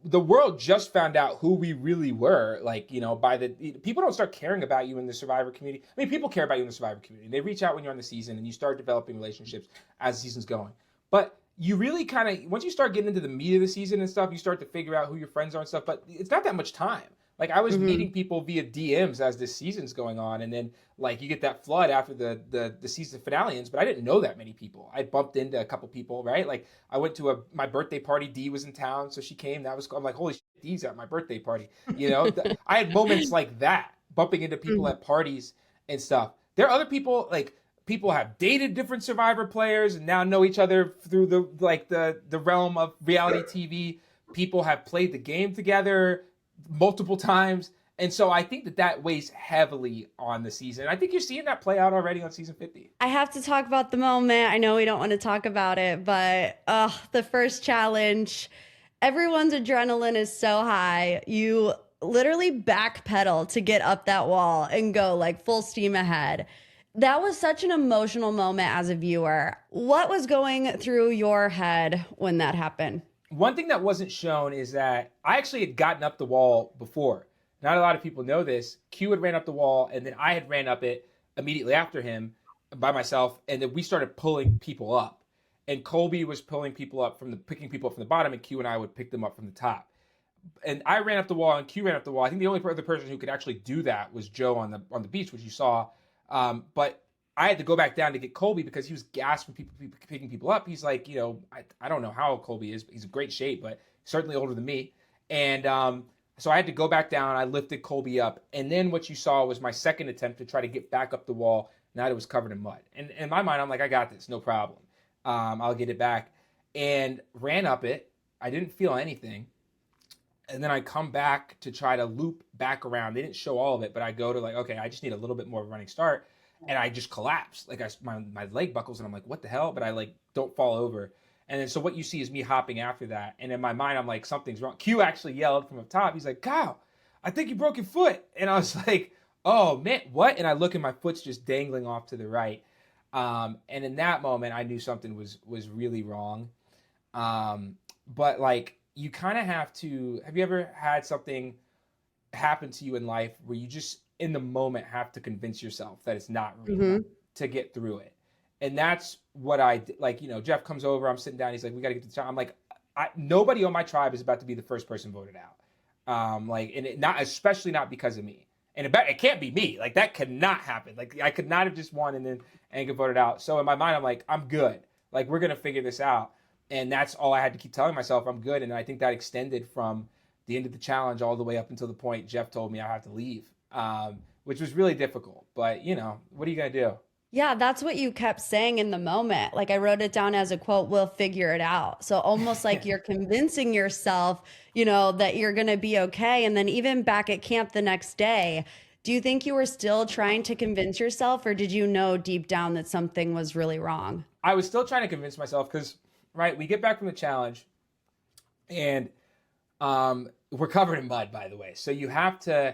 the world just found out who we really were. Like, by the people don't start caring about you in the Survivor community. I mean, people care about you in the Survivor community. They reach out when you're on the season and you start developing relationships as the season's going. But you really kind of, once you start getting into the meat of the season and stuff, you start to figure out who your friends are and stuff. But it's not that much time. Like I was Hmm. meeting people via DMs as this season's going on, and then like you get that flood after the season finale ends. But I didn't know that many people. I bumped into a couple people, right? Like I went to my birthday party. Dee was in town, so she came. That was I'm like, holy shit, Dee's at my birthday party. I had moments like that, bumping into people at parties and stuff. There are other people like people have dated different Survivor players and now know each other through the realm of reality TV. People have played the game together multiple times. And so I think that weighs heavily on the season. I think you're seeing that play out already on season 50. I have to talk about the moment. I know we don't want to talk about it, but the first challenge, everyone's adrenaline is so high. You literally backpedal to get up that wall and go like full steam ahead. That was such an emotional moment as a viewer. What was going through your head when that happened? One thing that wasn't shown is that I actually had gotten up the wall before. Not a lot of people know this. Q had ran up the wall, and then I had ran up it immediately after him by myself, and then we started pulling people up. And Colby was pulling people up picking people up from the bottom, and Q and I would pick them up from the top. And I ran up the wall, and Q ran up the wall. I think the only other person who could actually do that was Joe on the beach, which you saw. But I had to go back down to get Colby because he was gassed from people picking people up. He's like, I don't know how old Colby is, but he's in great shape, but certainly older than me. And so I had to go back down. I lifted Colby up. And then what you saw was my second attempt to try to get back up the wall. Now it was covered in mud. And in my mind, I'm like, I got this, no problem. I'll get it back. And ran up it. I didn't feel anything. And then I come back to try to loop back around. They didn't show all of it, but I go to like, okay, I just need a little bit more of a running start. And I just collapsed. Like my leg buckles and I'm like, what the hell? But I like don't fall over. And then so what you see is me hopping after that. And in my mind, I'm like, something's wrong. Q actually yelled from up top. He's like, Kyle, I think you broke your foot. And I was like, oh man, what? And I look and my foot's just dangling off to the right. And in that moment, I knew something was really wrong. But like you kind of have you ever had something happen to you in life where you just in the moment have to convince yourself that it's not real Hmm. to get through it? And that's what I did. Like, Jeff comes over, I'm sitting down, he's like, we got to get to the tribe. I'm like, nobody on my tribe is about to be the first person voted out. Not especially not because of me. And it can't be me. Like that could not happen. Like I could not have just won and get voted out. So in my mind, I'm like, I'm good. Like we're gonna figure this out. And that's all I had to keep telling myself. I'm good. And I think that extended from the end of the challenge all the way up until the point Jeff told me I have to leave, which was really difficult. But what are you gonna do? Yeah, that's what you kept saying in the moment. Like I wrote it down as a quote, we'll figure it out. So almost like you're convincing yourself, that you're going to be okay. And then even back at camp the next day, do you think you were still trying to convince yourself or did you know deep down that something was really wrong? I was still trying to convince myself because, right, we get back from the challenge and we're covered in mud, by the way. So you have to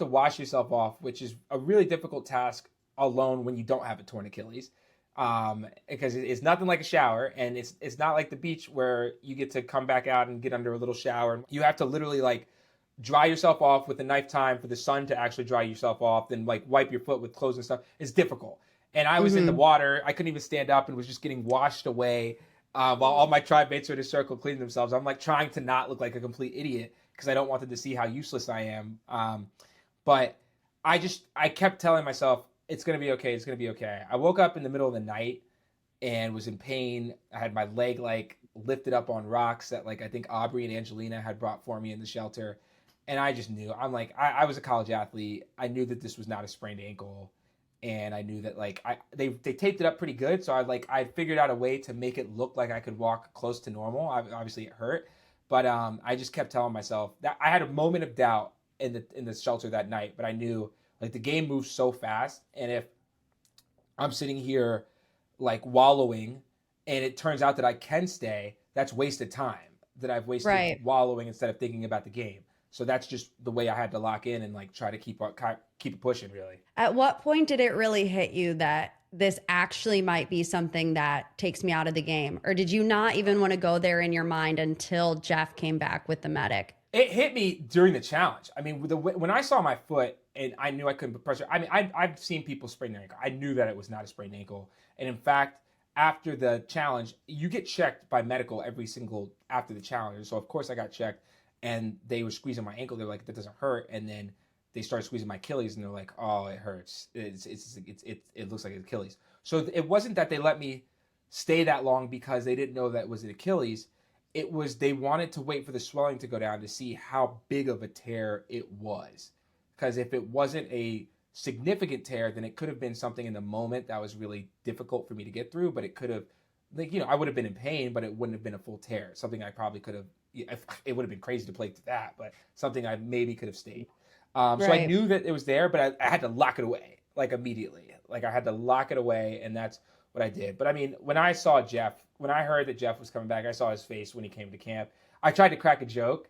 wash yourself off, which is a really difficult task alone when you don't have a torn Achilles. Because it's nothing like a shower, and it's not like the beach where you get to come back out and get under a little shower. You have to literally like dry yourself off with a knife time for the sun to actually dry yourself off, then like wipe your foot with clothes and stuff. It's difficult. And I was in the water. I couldn't even stand up and was just getting washed away while all my tribe mates are in a circle cleaning themselves. I'm like trying to not look like a complete idiot because I don't want them to see how useless I am. But I kept telling myself, it's going to be okay. It's going to be okay. I woke up in the middle of the night and was in pain. I had my leg like lifted up on rocks that like I think Aubrey and Angelina had brought for me in the shelter. And I just knew. I'm like, I was a college athlete. I knew that this was not a sprained ankle. And I knew that like they taped it up pretty good. So I figured out a way to make it look like I could walk close to normal. Obviously it hurt. But I just kept telling myself that I had a moment of doubt in the shelter that night, but I knew like the game moves so fast, and if I'm sitting here like wallowing and it turns out that I can stay, that's wasted time that I've wasted Right. wallowing instead of thinking about the game. So that's just the way I had to lock in and like try to keep it pushing really. At what point did it really hit you that this actually might be something that takes me out of the game? Or did you not even want to go there in your mind until Jeff came back with the medic? It hit me during the challenge. I mean, when I saw my foot and I knew I couldn't put pressure. I mean, I've seen people sprain their ankle. I knew that it was not a sprained ankle. And in fact, after the challenge, you get checked by medical every single after the challenge. So of course I got checked, and they were squeezing my ankle. They're like, that doesn't hurt. And then they started squeezing my Achilles, and they're like, oh, it hurts. It looks like it's Achilles. So it wasn't that they let me stay that long because they didn't know that it was an Achilles. It was they wanted to wait for the swelling to go down to see how big of a tear it was. Because if it wasn't a significant tear, then it could have been something in the moment that was really difficult for me to get through. But it could have, like, I would have been in pain, but it wouldn't have been a full tear. Something I probably could have, it would have been crazy to play through that, but something I maybe could have stayed. So I knew that it was there, but I had to lock it away, like immediately. Like I had to lock it away, and that's what I did. But I mean, when I heard that Jeff was coming back, I saw his face when he came to camp. I tried to crack a joke,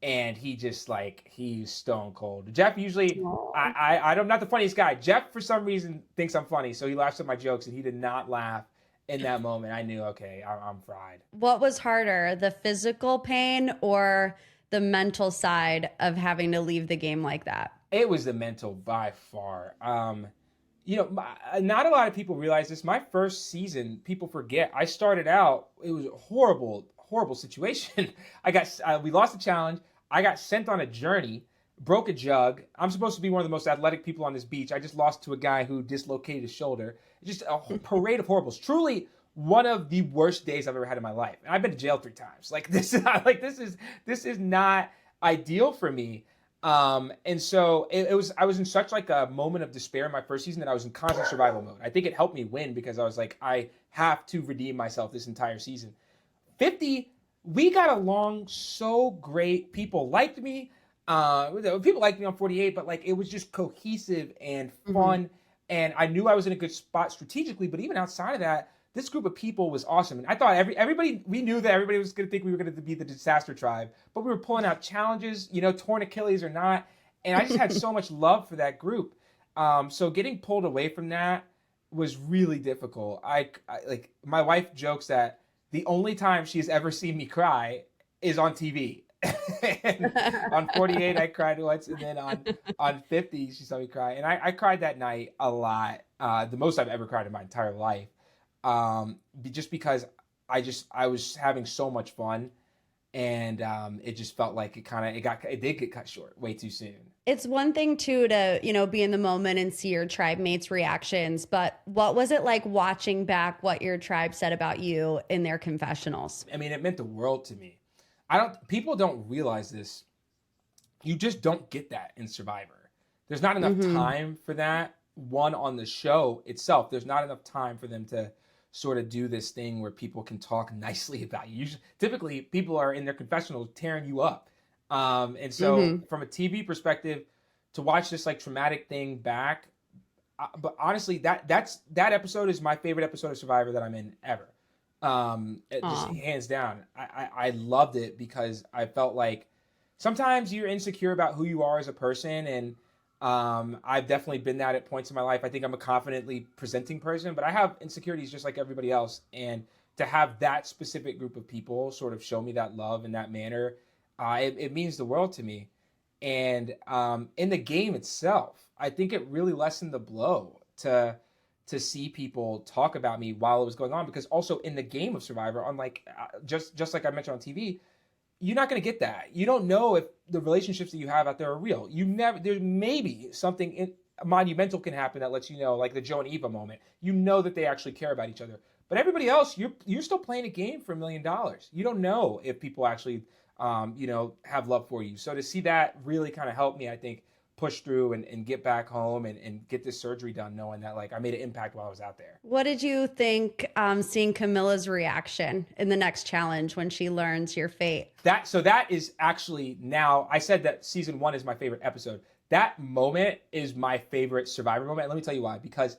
and he just he's stone cold. Jeff usually, I'm not the funniest guy. Jeff, for some reason, thinks I'm funny, so he laughs at my jokes, and he did not laugh in that moment. I knew, okay, I'm fried. What was harder, the physical pain or the mental side of having to leave the game like that? It was the mental by far. Not a lot of people realize this. My first season, people forget. I started out, it was a horrible situation. We lost the challenge. I got sent on a journey, broke a jug. I'm supposed to be one of the most athletic people on this beach. I just lost to a guy who dislocated his shoulder. Just a parade of horribles. Truly one of the worst days I've ever had in my life. And I've been to jail 3 times. This is not ideal for me. And so I was in such a moment of despair in my first season that I was in constant survival mode. I think it helped me win because I was like, I have to redeem myself this entire season. 50, we got along so great. People liked me. People liked me on 48, but it was just cohesive and fun. Mm-hmm. And I knew I was in a good spot strategically, but even outside of that, this group of people was awesome. And I thought everybody, we knew that everybody was going to think we were going to be the disaster tribe, but we were pulling out challenges, torn Achilles or not. And I just had so much love for that group. So getting pulled away from that was really difficult. My wife jokes that the only time she's ever seen me cry is on TV. On 48, I cried once, and then on 50, she saw me cry. And I cried that night a lot, the most I've ever cried in my entire life. Just because I was having so much fun, and it just felt like it did get cut short way too soon. It's one thing too to, be in the moment and see your tribe mates' reactions, but what was it like watching back what your tribe said about you in their confessionals? I mean, it meant the world to me. People don't realize this. You just don't get that in Survivor. There's not enough time for that. One, on the show itself, there's not enough time for them to sort of do this thing where people can talk nicely about you. Typically, people are in their confessionals tearing you up. And so from a TV perspective, to watch this traumatic thing back, but honestly, that episode is my favorite episode of Survivor that I'm in ever. Just hands down. I loved it because I felt like sometimes you're insecure about who you are as a person, and I've definitely been that at points in my life. I think I'm a confidently presenting person, but I have insecurities just like everybody else. And to have that specific group of people sort of show me that love in that manner, it means the world to me. And in the game itself, I think it really lessened the blow to see people talk about me while it was going on, because also in the game of Survivor, unlike just like I mentioned on TV, you're not going to get that. You don't know if the relationships that you have out there are real. There's maybe something monumental can happen that lets you know, like the Joe and Eva moment. You know that they actually care about each other. But everybody else, you're still playing a game for $1 million. You don't know if people actually, have love for you. So to see that really kind of helped me, I think, push through and get back home and get this surgery done, knowing that like I made an impact while I was out there. What did you think seeing Camilla's reaction in the next challenge when she learns your fate? That is actually, now I said that season 1 is my favorite episode. That moment is my favorite Survivor moment. And let me tell you why. Because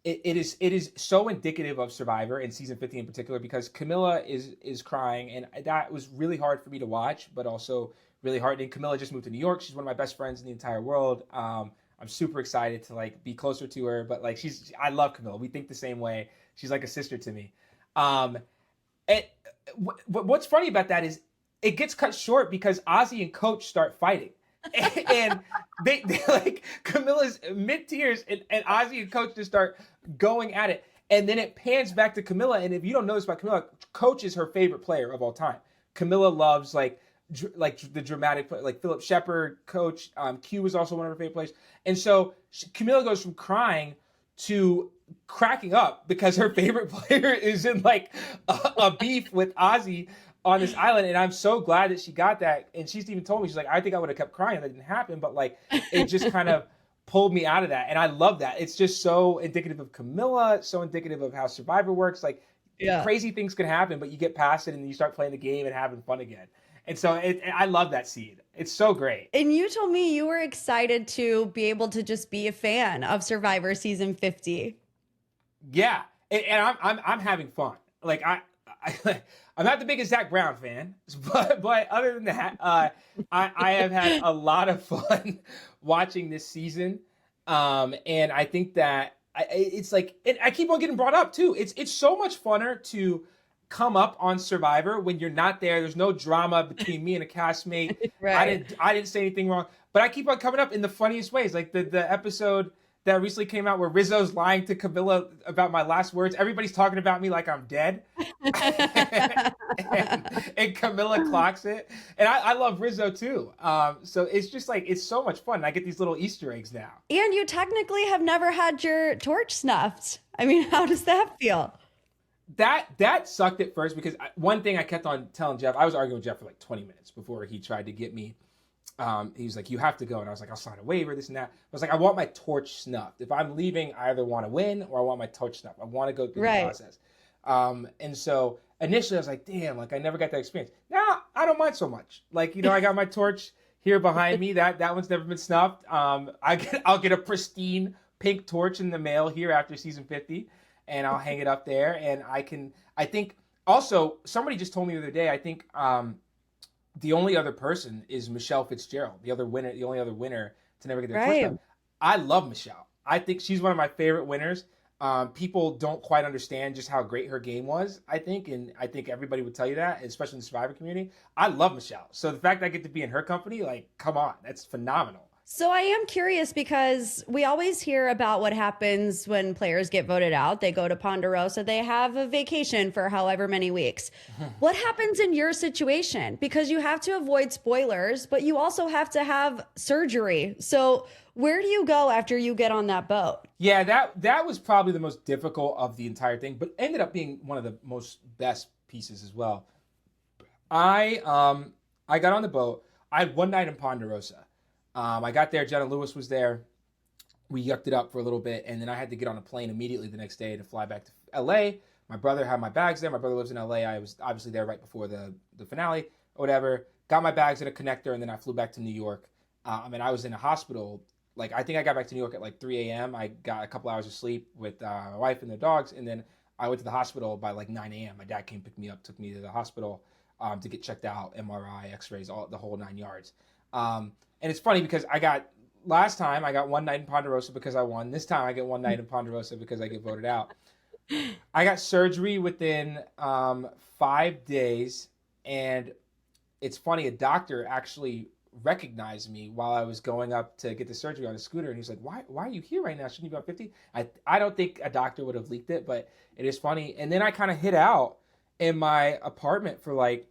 it is so indicative of Survivor in season 50 in particular, because Camilla is crying, and that was really hard for me to watch, but also really heartening. Camilla just moved to New York. She's one of my best friends in the entire world. I'm super excited to like be closer to her, but like I love Camilla. We think the same way. She's like a sister to me. And what's funny about that is it gets cut short because Ozzy and Coach start fighting. And they like Camilla's mid tears and Ozzy and Coach just start going at it. And then it pans back to Camilla. And if you don't know this about Camilla, Coach is her favorite player of all time. Camilla loves like the dramatic play, like Philip Shepard, Coach. Q was also one of her favorite players. And so Camilla goes from crying to cracking up because her favorite player is in like a beef with Ozzy on this island. And I'm so glad that she got that. And she's even told me, she's like, I think I would have kept crying if that didn't happen. But like, it just kind of pulled me out of that. And I love that. It's just so indicative of Camilla, so indicative of how Survivor works. Like crazy things can happen, but you get past it and you start playing the game and having fun again. And so I love that scene. It's so great. And you told me you were excited to be able to just be a fan of Survivor season 50. Yeah, and I'm having fun. Like I'm not the biggest Zach Brown fan, but other than that, I have had a lot of fun watching this season. And I think that it's like I keep on getting brought up too. It's so much funner to come up on Survivor when you're not there. There's no drama between me and a castmate. Right. I didn't say anything wrong, but I keep on coming up in the funniest ways. Like the episode that recently came out where Rizzo's lying to Camilla about my last words. Everybody's talking about me like I'm dead. and Camilla clocks it. And I love Rizzo too. So it's just like, it's so much fun. I get these little Easter eggs now. And you technically have never had your torch snuffed. I mean, how does that feel? That sucked at first because one thing I kept on telling Jeff, I was arguing with Jeff for like 20 minutes before he tried to get me. He was like, you have to go. And I was like, I'll sign a waiver, this and that. I was like, I want my torch snuffed. If I'm leaving, I either want to win or I want my torch snuffed. I want to go through the process. And so initially I was like, damn, like I never got that experience. Now I don't mind so much. Like, I got my torch here behind me. That one's never been snuffed. I'll get a pristine pink torch in the mail here after season 50. And I'll hang it up there. And I think also somebody just told me the other day, I think the only other person is Michelle Fitzgerald, the only other winner to never get their torch snuffed. I love Michelle. I think she's one of my favorite winners. People don't quite understand just how great her game was, I think. And I think everybody would tell you that, especially in the Survivor community. I love Michelle. So the fact that I get to be in her company, like, come on, that's phenomenal. So I am curious because we always hear about what happens when players get voted out. They go to Ponderosa, they have a vacation for however many weeks. What happens in your situation? Because you have to avoid spoilers, but you also have to have surgery. So where do you go after you get on that boat? Yeah, that was probably the most difficult of the entire thing, but ended up being one of the most best pieces as well. I got on the boat. I had one night in Ponderosa. I got there, Jenna Lewis was there. We yucked it up for a little bit, and then I had to get on a plane immediately the next day to fly back to LA. My brother had my bags there. My brother lives in LA. I was obviously there right before the finale or whatever. Got my bags in a connector, and then I flew back to New York. And I was in a hospital. Like, I think I got back to New York at like 3 a.m. I got a couple hours of sleep with my wife and the dogs, and then I went to the hospital by like 9 a.m. My dad came pick me up, took me to the hospital to get checked out, MRI, X-rays, the whole 9 yards. And it's funny because last time I got one night in Ponderosa because I won. This time I get one night in Ponderosa because I get voted out. I got surgery within 5 days. And it's funny, a doctor actually recognized me while I was going up to get the surgery on a scooter. And he's like, why are you here right now? Shouldn't you be on 50? I don't think a doctor would have leaked it, but it is funny. And then I kind of hid out in my apartment for like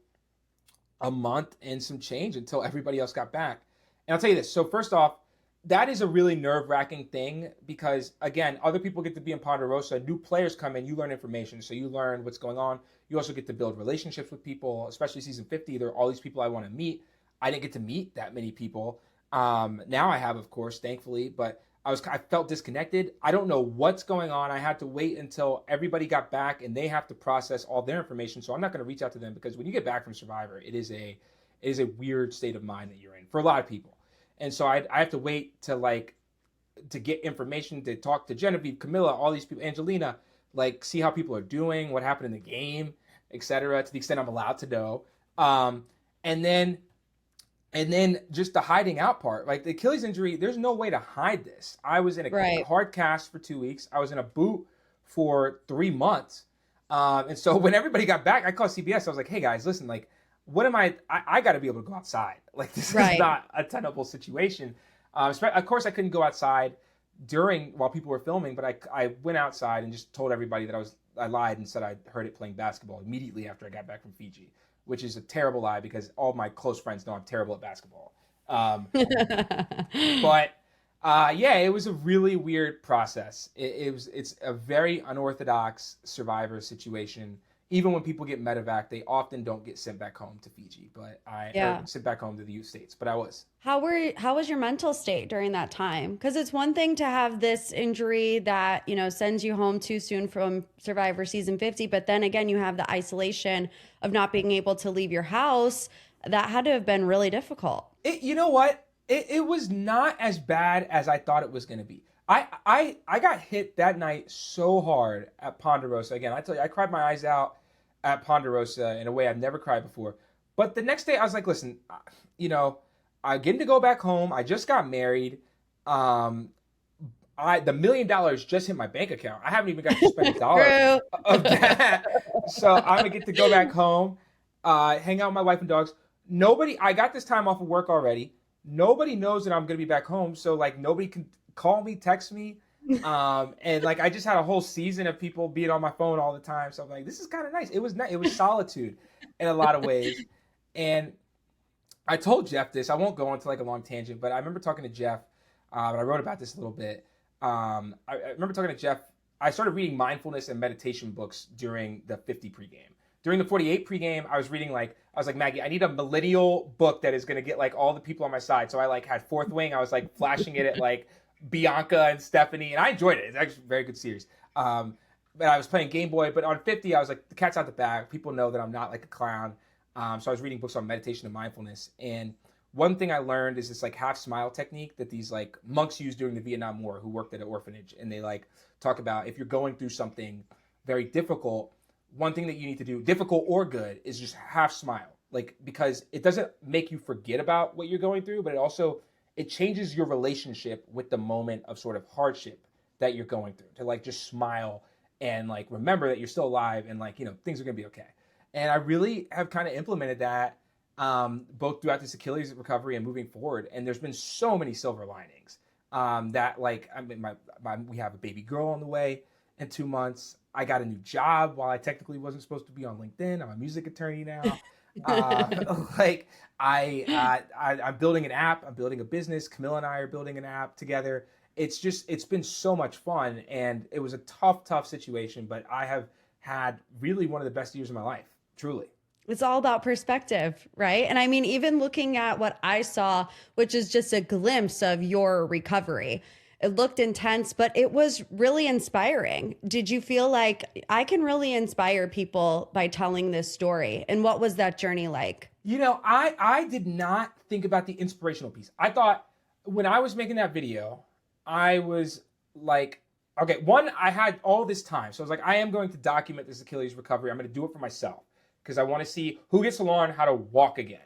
a month and some change until everybody else got back. And I'll tell you this. So first off, that is a really nerve-wracking thing because, again, other people get to be in Ponderosa. New players come in. You learn information. So you learn what's going on. You also get to build relationships with people, especially season 50. There are all these people I want to meet. I didn't get to meet that many people. Now I have, of course, thankfully, but I felt disconnected. I don't know what's going on. I had to wait until everybody got back and they have to process all their information. So I'm not going to reach out to them because when you get back from Survivor, it is a weird state of mind that you're in for a lot of people. And so I have to wait to get information, to talk to Genevieve, Camilla, all these people, Angelina, like see how people are doing, what happened in the game, etc. To the extent I'm allowed to know. And then just the hiding out part, like the Achilles injury, there's no way to hide this. I was in a hard cast for 2 weeks. I was in a boot for 3 months. And so when everybody got back, I called CBS. I was like, hey guys, listen, like, what am I got to be able to go outside. Like, this is not a tenable situation. Of course, I couldn't go outside while people were filming, but I went outside and just told everybody that I lied and said I heard it playing basketball immediately after I got back from Fiji, which is a terrible lie because all my close friends know I'm terrible at basketball. But yeah, it was a really weird process. It's a very unorthodox Survivor situation. Even when people get medevac, they often don't get sent back home to Fiji, but sent back home to the U States. But I was. How was your mental state during that time? Because it's one thing to have this injury that, sends you home too soon from Survivor season 50, but then again, you have the isolation of not being able to leave your house. That had to have been really difficult. You know what? It was not as bad as I thought it was going to be. I got hit that night so hard at Ponderosa. Again, I tell you, I cried my eyes out at Ponderosa in a way I've never cried before. But the next day I was like, listen, I getting to go back home. I just got married. The $1 million just hit my bank account. I haven't even got to spend $1 of that. So I'm gonna get to go back home, hang out with my wife and dogs. I got this time off of work already. Nobody knows that I'm gonna be back home. So like nobody can call me, text me. And like I just had a whole season of people being on my phone all the time. So I'm like, this is kind of nice. It was solitude in a lot of ways. And I told Jeff this. I won't go into like a long tangent, but I remember talking to Jeff. And I wrote about this a little bit. I remember talking to Jeff. I started reading mindfulness and meditation books during the 50 pregame. During the 48 pregame, I was like, Maggie, I need a millennial book that is going to get like all the people on my side. So I like had Fourth Wing. I was like flashing it at like Bianca and Stephanie, and I enjoyed it. It's actually a very good series. But I was playing Game Boy. But on 50, I was like, the cat's out the bag. People know that I'm not like a clown. So I was reading books on meditation and mindfulness. And one thing I learned is this like half smile technique that these like monks used during the Vietnam War who worked at an orphanage. And they like talk about if you're going through something very difficult, one thing that you need to do, difficult or good, is just half smile. Like, because it doesn't make you forget about what you're going through, but it changes your relationship with the moment of sort of hardship that you're going through, to like just smile and like remember that you're still alive and like, things are going to be okay. And I really have kind of implemented that both throughout this Achilles recovery and moving forward. And there's been so many silver linings that like, I mean, we have a baby girl on the way in 2 months. I got a new job while I technically wasn't supposed to be on LinkedIn. I'm a music attorney now. I'm building an app. I'm building a business. Camilla and I are building an app together. It's been so much fun, and it was a tough situation, but I have had really one of the best years of my life, truly. It's all about perspective, right? And I mean, even looking at what I saw, which is just a glimpse of your recovery, it looked intense, but it was really inspiring. Did you feel like I can really inspire people by telling this story? And what was that journey like? I did not think about the inspirational piece. I thought when I was making that video, I was like, okay, one, I had all this time. So I was like, I am going to document this Achilles recovery. I'm going to do it for myself because I want to see who gets to learn how to walk again.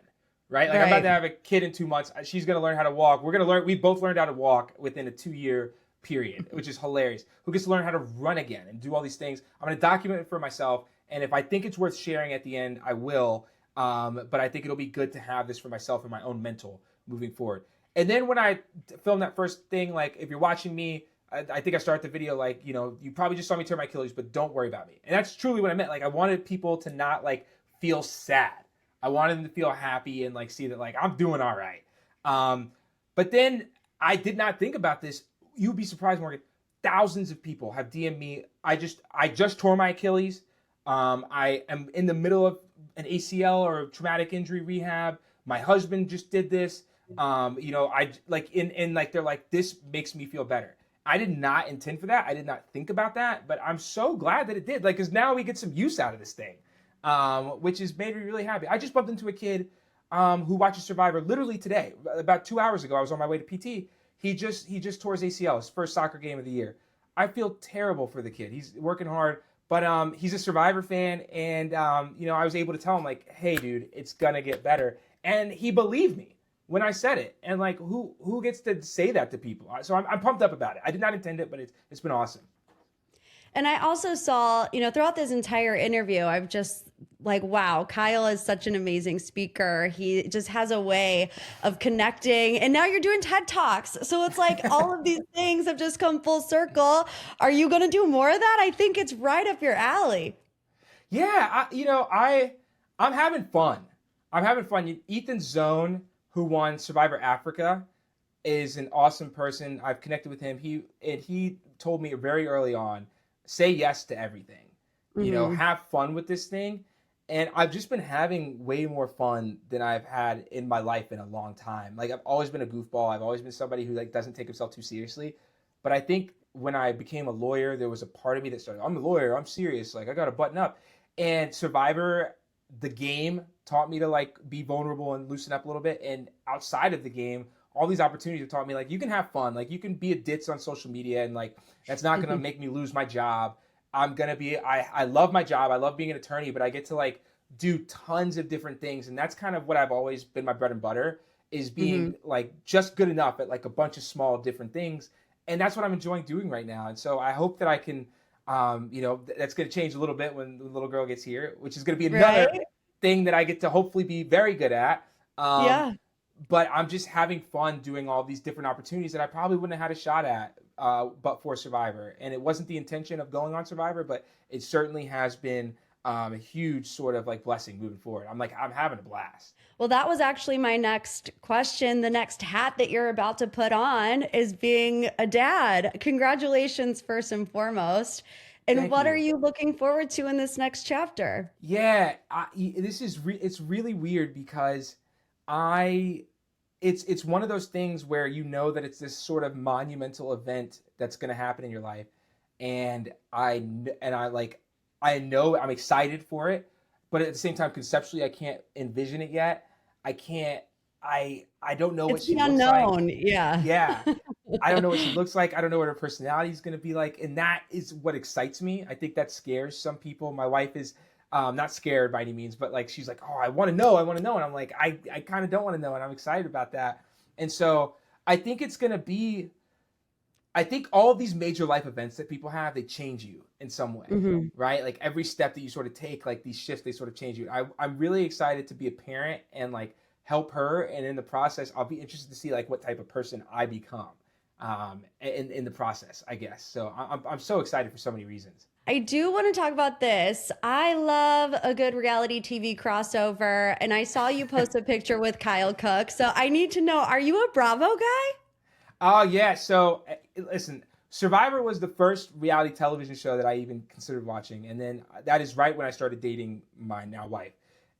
Right? Like, I'm about to have a kid in 2 months. She's going to learn how to walk. We both learned how to walk within a 2-year period, which is hilarious. Who gets to learn how to run again and do all these things. I'm going to document it for myself. And if I think it's worth sharing at the end, I will. But I think it'll be good to have this for myself and my own mental moving forward. And then when I filmed that first thing, like, if you're watching me, I think I started the video like, you probably just saw me tear my Achilles, but don't worry about me. And that's truly what I meant. Like, I wanted people to not like feel sad. I wanted them to feel happy and like see that like I'm doing all right. But then I did not think about this. You'd be surprised, Morgan. Thousands of people have DM'd me. I just tore my Achilles. I am in the middle of an ACL or traumatic injury rehab. My husband just did this. I like in like they're like, this makes me feel better. I did not intend for that. I did not think about that, but I'm so glad that it did. Like, because now we get some use out of this thing, which has made me really happy. I just bumped into a kid who watches Survivor literally today. About 2 hours ago, I was on my way to PT. He just tore his ACL, his first soccer game of the year. I feel terrible for the kid. He's working hard, but he's a Survivor fan, and I was able to tell him like, hey, dude, it's gonna get better, and he believed me when I said it. And like, who gets to say that to people? So I'm pumped up about it. I did not intend it, but it's been awesome. And I also saw, throughout this entire interview, I've just like, wow, Kyle is such an amazing speaker. He just has a way of connecting. And now you're doing TED Talks. So it's like all of these things have just come full circle. Are you going to do more of that? I think it's right up your alley. Yeah, I'm having fun. I'm having fun. Ethan Zone, who won Survivor Africa, is an awesome person. I've connected with him. He told me very early on, say yes to everything. Have fun with this thing. And I've just been having way more fun than I've had in my life in a long time. Like, I've always been a goofball. I've always been somebody who like doesn't take himself too seriously. But I think when I became a lawyer, there was a part of me that started, I'm a lawyer, I'm serious, like I got to button up. And Survivor, the game, taught me to like be vulnerable and loosen up a little bit. And outside of the game, all these opportunities have taught me like, you can have fun. Like, you can be a ditz on social media, and like, that's not going to make me lose my job. I love my job. I love being an attorney, but I get to like do tons of different things. And that's kind of what I've always been my bread and butter, is being like just good enough at like a bunch of small different things. And that's what I'm enjoying doing right now. And so I hope that I can, that's going to change a little bit when the little girl gets here, which is going to be another thing that I get to hopefully be very good at. Yeah. But I'm just having fun doing all these different opportunities that I probably wouldn't have had a shot at but for Survivor. And it wasn't the intention of going on Survivor, but it certainly has been a huge sort of like blessing moving forward. I'm having a blast. Well, that was actually my next question. The next hat that you're about to put on is being a dad. Congratulations, first and foremost. And Thank what you. are you looking forward to in this next chapter? Yeah, it's really weird because it's one of those things where that it's this sort of monumental event that's going to happen in your life, and I know I'm excited for it, but at the same time, conceptually, I can't envision it yet. I don't know what she looks unknown. like. Yeah. Yeah. I don't know what she looks like. I don't know what her personality is going to be like. And that is what excites me. I think that scares some people. My wife is not scared by any means, but like, she's like, oh, I want to know. And I'm like, I kind of don't want to know. And I'm excited about that. And so I think I think all of these major life events that people have, they change you in some way, right? Like every step that you sort of take, like these shifts, they sort of change you. I'm really excited to be a parent and like help her. And in the process, I'll be interested to see like what type of person I become in the process, I guess. So I'm so excited for so many reasons. I do want to talk about this. I love a good reality TV crossover, and I saw you post a picture with Kyle Cook. So I need to know, are you a Bravo guy? Oh, yeah. So listen, Survivor was the first reality television show that I even considered watching. And then that is right when I started dating my now wife,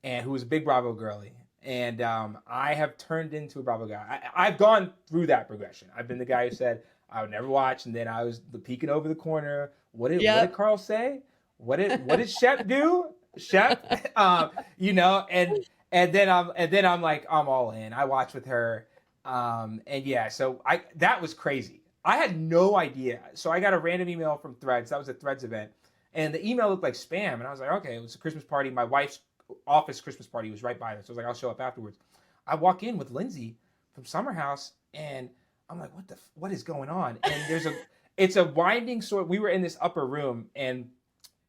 and who was a big Bravo girly. And I have turned into a Bravo guy. I've gone through that progression. I've been the guy who said I would never watch, and then I was peeking over the corner. What did Carl say? What did Shep do? Shep, and then I'm like, I'm all in. I watch with her, and yeah. So that was crazy. I had no idea. So I got a random email from Threads. That was a Threads event, and the email looked like spam. And I was like, okay, it was a Christmas party. My wife's office Christmas party was right by there, so I was like, I'll show up afterwards. I walk in with Lindsay from Summer House, and I'm like, what is going on? And it's a winding sort. We were in this upper room, and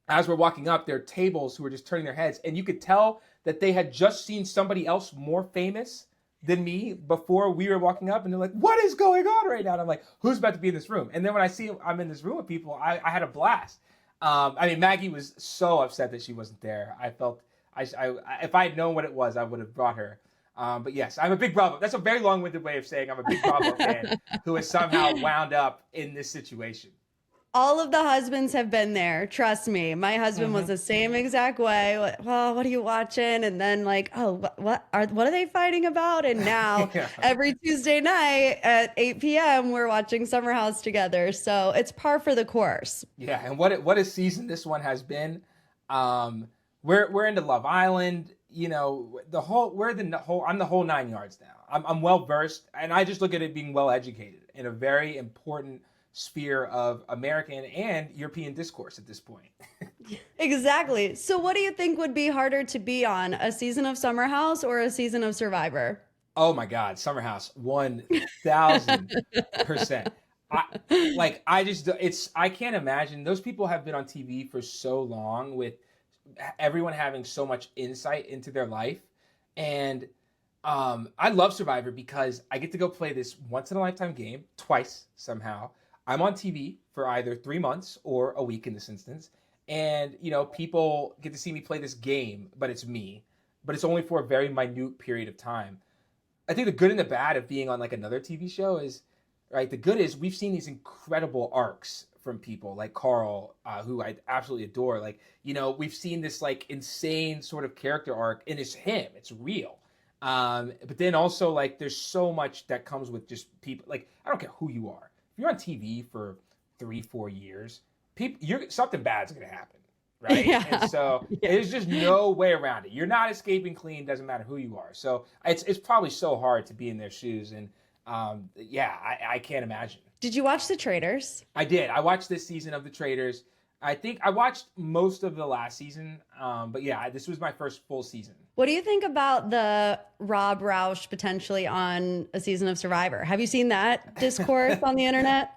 as we're walking up, there are tables who were just turning their heads, and you could tell that they had just seen somebody else more famous than me before we were walking up, and they're like, what is going on right now? And I'm like, who's about to be in this room? And then when I see I'm in this room with people, I had a blast. Maggie was so upset that she wasn't there. I felt if I had known what it was, I would have brought her. But yes, I'm a big Bravo. That's a very long-winded way of saying I'm a big Bravo fan who has somehow wound up in this situation. All of the husbands have been there. Trust me. My husband was Hmm. the same exact way. Well, what are you watching? And then like, oh, what are they fighting about? And now Yeah. every Tuesday night at 8 p.m. we're watching Summer House together. So it's par for the course. Yeah, and what a season this one has been. Um, we're into Love Island. You know, the whole we're the whole I'm the whole 9 yards now. I'm well versed, and I just look at it being well educated in a very important sphere of American and European discourse at this point. Exactly. So what do you think would be harder to be on, a season of Summer House or a season of Survivor? Oh my God, Summer House, 1,000%. I I just I can't imagine those people have been on TV for so long with everyone having so much insight into their life, and I love Survivor because I get to go play this once in a lifetime game twice somehow. I'm on TV for either 3 months or a week in this instance, and people get to see me play this game, but it's me, but it's only for a very minute period of time. I think the good and the bad of being on like another TV show is, right. The good is we've seen these incredible arcs from people like Carl, who I absolutely adore. Like, we've seen this like insane sort of character arc, and it's him. It's real. But then also like there's so much that comes with just people. Like, I don't care who you are. If you're on TV for 3, 4 years, something bad's gonna happen, right? And Yeah. so Yeah. there's just no way around it. You're not escaping clean. Doesn't matter who you are. So it's probably so hard to be in their shoes. And yeah, I can't imagine. Did you watch The Traitors? I did. I watched this season of The Traitors. I think I watched most of the last season. But yeah, this was my first full season. What do you think about the Rob Roush potentially on a season of Survivor? Have you seen that discourse on the internet?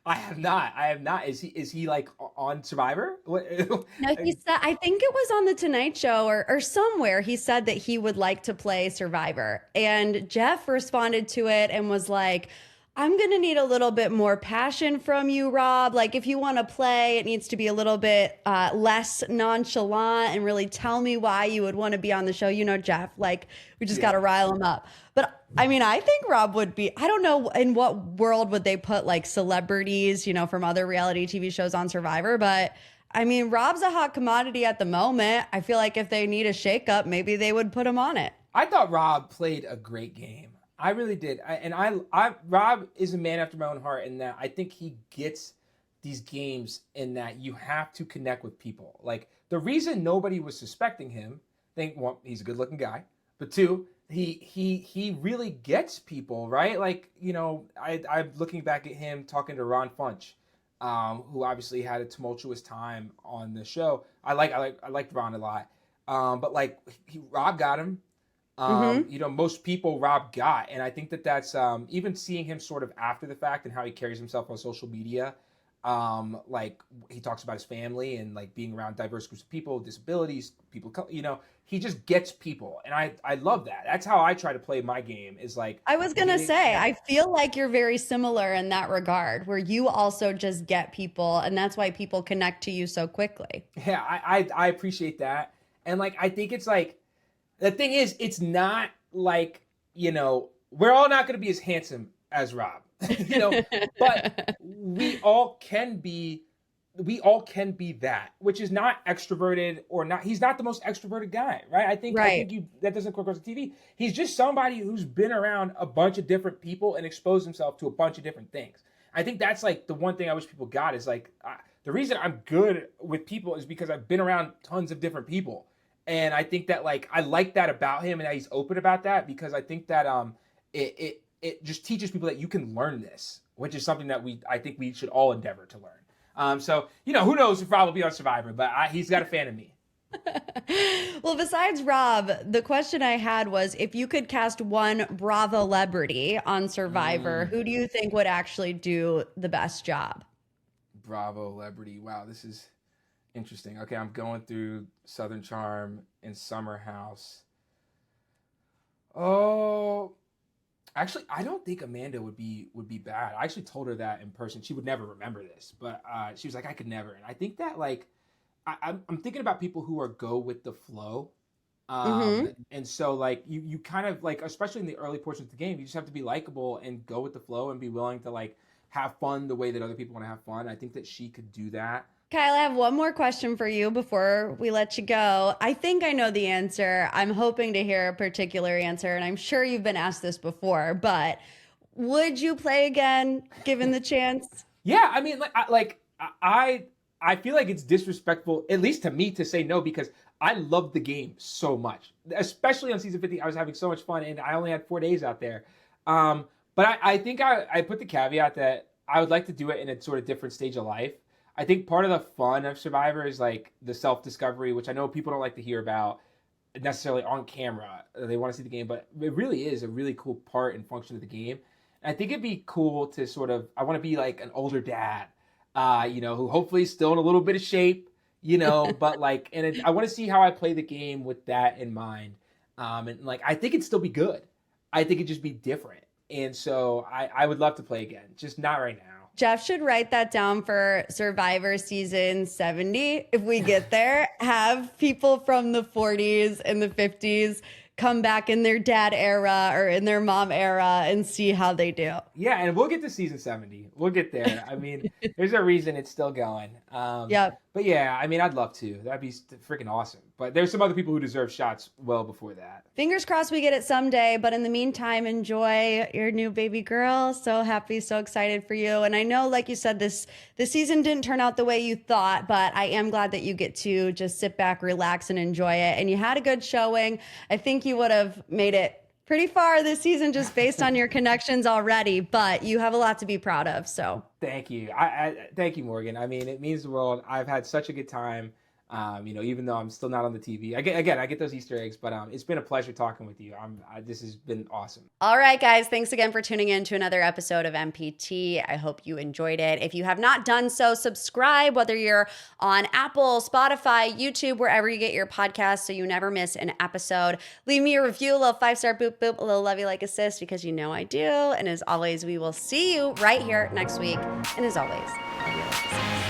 I have not. I have not. Is he like on Survivor? What? No, he said, I think it was on the Tonight Show or somewhere. He said that he would like to play Survivor. And Jeff responded to it and was like, I'm going to need a little bit more passion from you, Rob. Like, if you want to play, it needs to be a little bit less nonchalant and really tell me why you would want to be on the show. Jeff, like, we just got Yeah. to rile him up. But I mean, I think Rob would be, I don't know in what world would they put like celebrities, from other reality TV shows on Survivor. But I mean, Rob's a hot commodity at the moment. I feel like if they need a shakeup, maybe they would put him on it. I thought Rob played a great game. I really did. Rob is a man after my own heart in that I think he gets these games in that you have to connect with people. Like the reason nobody was suspecting him, think one, he's a good looking guy, but two, he really gets people, right? Like, I'm looking back at him talking to Ron Funch, who obviously had a tumultuous time on the show. I liked Ron a lot. But like Rob got him. Hmm. Most people Rob got, and I think that's even seeing him sort of after the fact and how he carries himself on social media. Like he talks about his family and like being around diverse groups of people, disabilities, people. He just gets people, and I love that. That's how I try to play my game. Is like I was going to say, I feel like you're very similar in that regard, where you also just get people, and that's why people connect to you so quickly. yeah, I appreciate that, and like I think it's like the thing is, it's not like we're all not going to be as handsome as Rob, but we all can be that, which is not extroverted or not. He's not the most extroverted guy, right? I think Right. you that doesn't come across the TV. He's just somebody who's been around a bunch of different people and exposed himself to a bunch of different things. I think that's like the one thing I wish people got is like the reason I'm good with people is because I've been around tons of different people, and I think that like I like that about him and that he's open about that because I think that it just teaches people that you can learn this, which is something that I think we should all endeavor to learn. So who knows if Rob will be on Survivor, but he's got a fan of me. Well, besides Rob, the question I had was if you could cast one Bravo celebrity on Survivor, who do you think would actually do the best job? Bravo celebrity. Wow, this is interesting. Okay, I'm going through Southern Charm and Summer House. Oh, actually, I don't think Amanda would be bad. I actually told her that in person. She would never remember this, but she was like, I could never. And I think that like I'm thinking about people who are go with the flow. Hmm. And so like you kind of like, especially in the early portions of the game, you just have to be likable and go with the flow and be willing to like have fun the way that other people want to have fun. I think that she could do that. Kyle, I have one more question for you before we let you go. I think I know the answer. I'm hoping to hear a particular answer, and I'm sure you've been asked this before, but would you play again given the chance? Yeah, I mean, I feel like it's disrespectful, at least to me, to say no, because I loved the game so much, especially on season 50. I was having so much fun, and I only had 4 days out there. But I think I put the caveat that I would like to do it in a sort of different stage of life. I think part of the fun of Survivor is like the self-discovery, which I know people don't like to hear about necessarily on camera. They want to see the game, but it really is a really cool part and function of the game. And I think it'd be cool to sort of, I want to be like an older dad, who hopefully is still in a little bit of shape, but like, I want to see how I play the game with that in mind. And like, I think it'd still be good. I think it'd just be different. And so I would love to play again, just not right now. Jeff should write that down for Survivor season 70. If we get there, have people from the 40s and the 50s come back in their dad era or in their mom era and see how they do. Yeah, and we'll get to season 70. We'll get there. I mean, there's a reason it's still going. Yep. But yeah, I mean, I'd love to. That'd be freaking awesome. But there's some other people who deserve shots well before that. Fingers crossed we get it someday. But in the meantime, enjoy your new baby girl. So happy, so excited for you. And I know, like you said, this season didn't turn out the way you thought, but I am glad that you get to just sit back, relax, and enjoy it. And you had a good showing. I think you would have made it pretty far this season just based on your connections already, but you have a lot to be proud of. So thank you. I thank you, Morgan. I mean, it means the world. I've had such a good time. Even though I'm still not on the TV, I get those Easter eggs, but it's been a pleasure talking with you. This has been awesome. All right, guys, thanks again for tuning in to another episode of MPT. I hope you enjoyed it. If you have not done so, subscribe, whether you're on Apple, Spotify, YouTube, wherever you get your podcasts, so you never miss an episode. Leave me a review, a little 5-star boop boop, a little love you like assist, because you know I do. And as always, we will see you right here next week. And as always, love you like assist.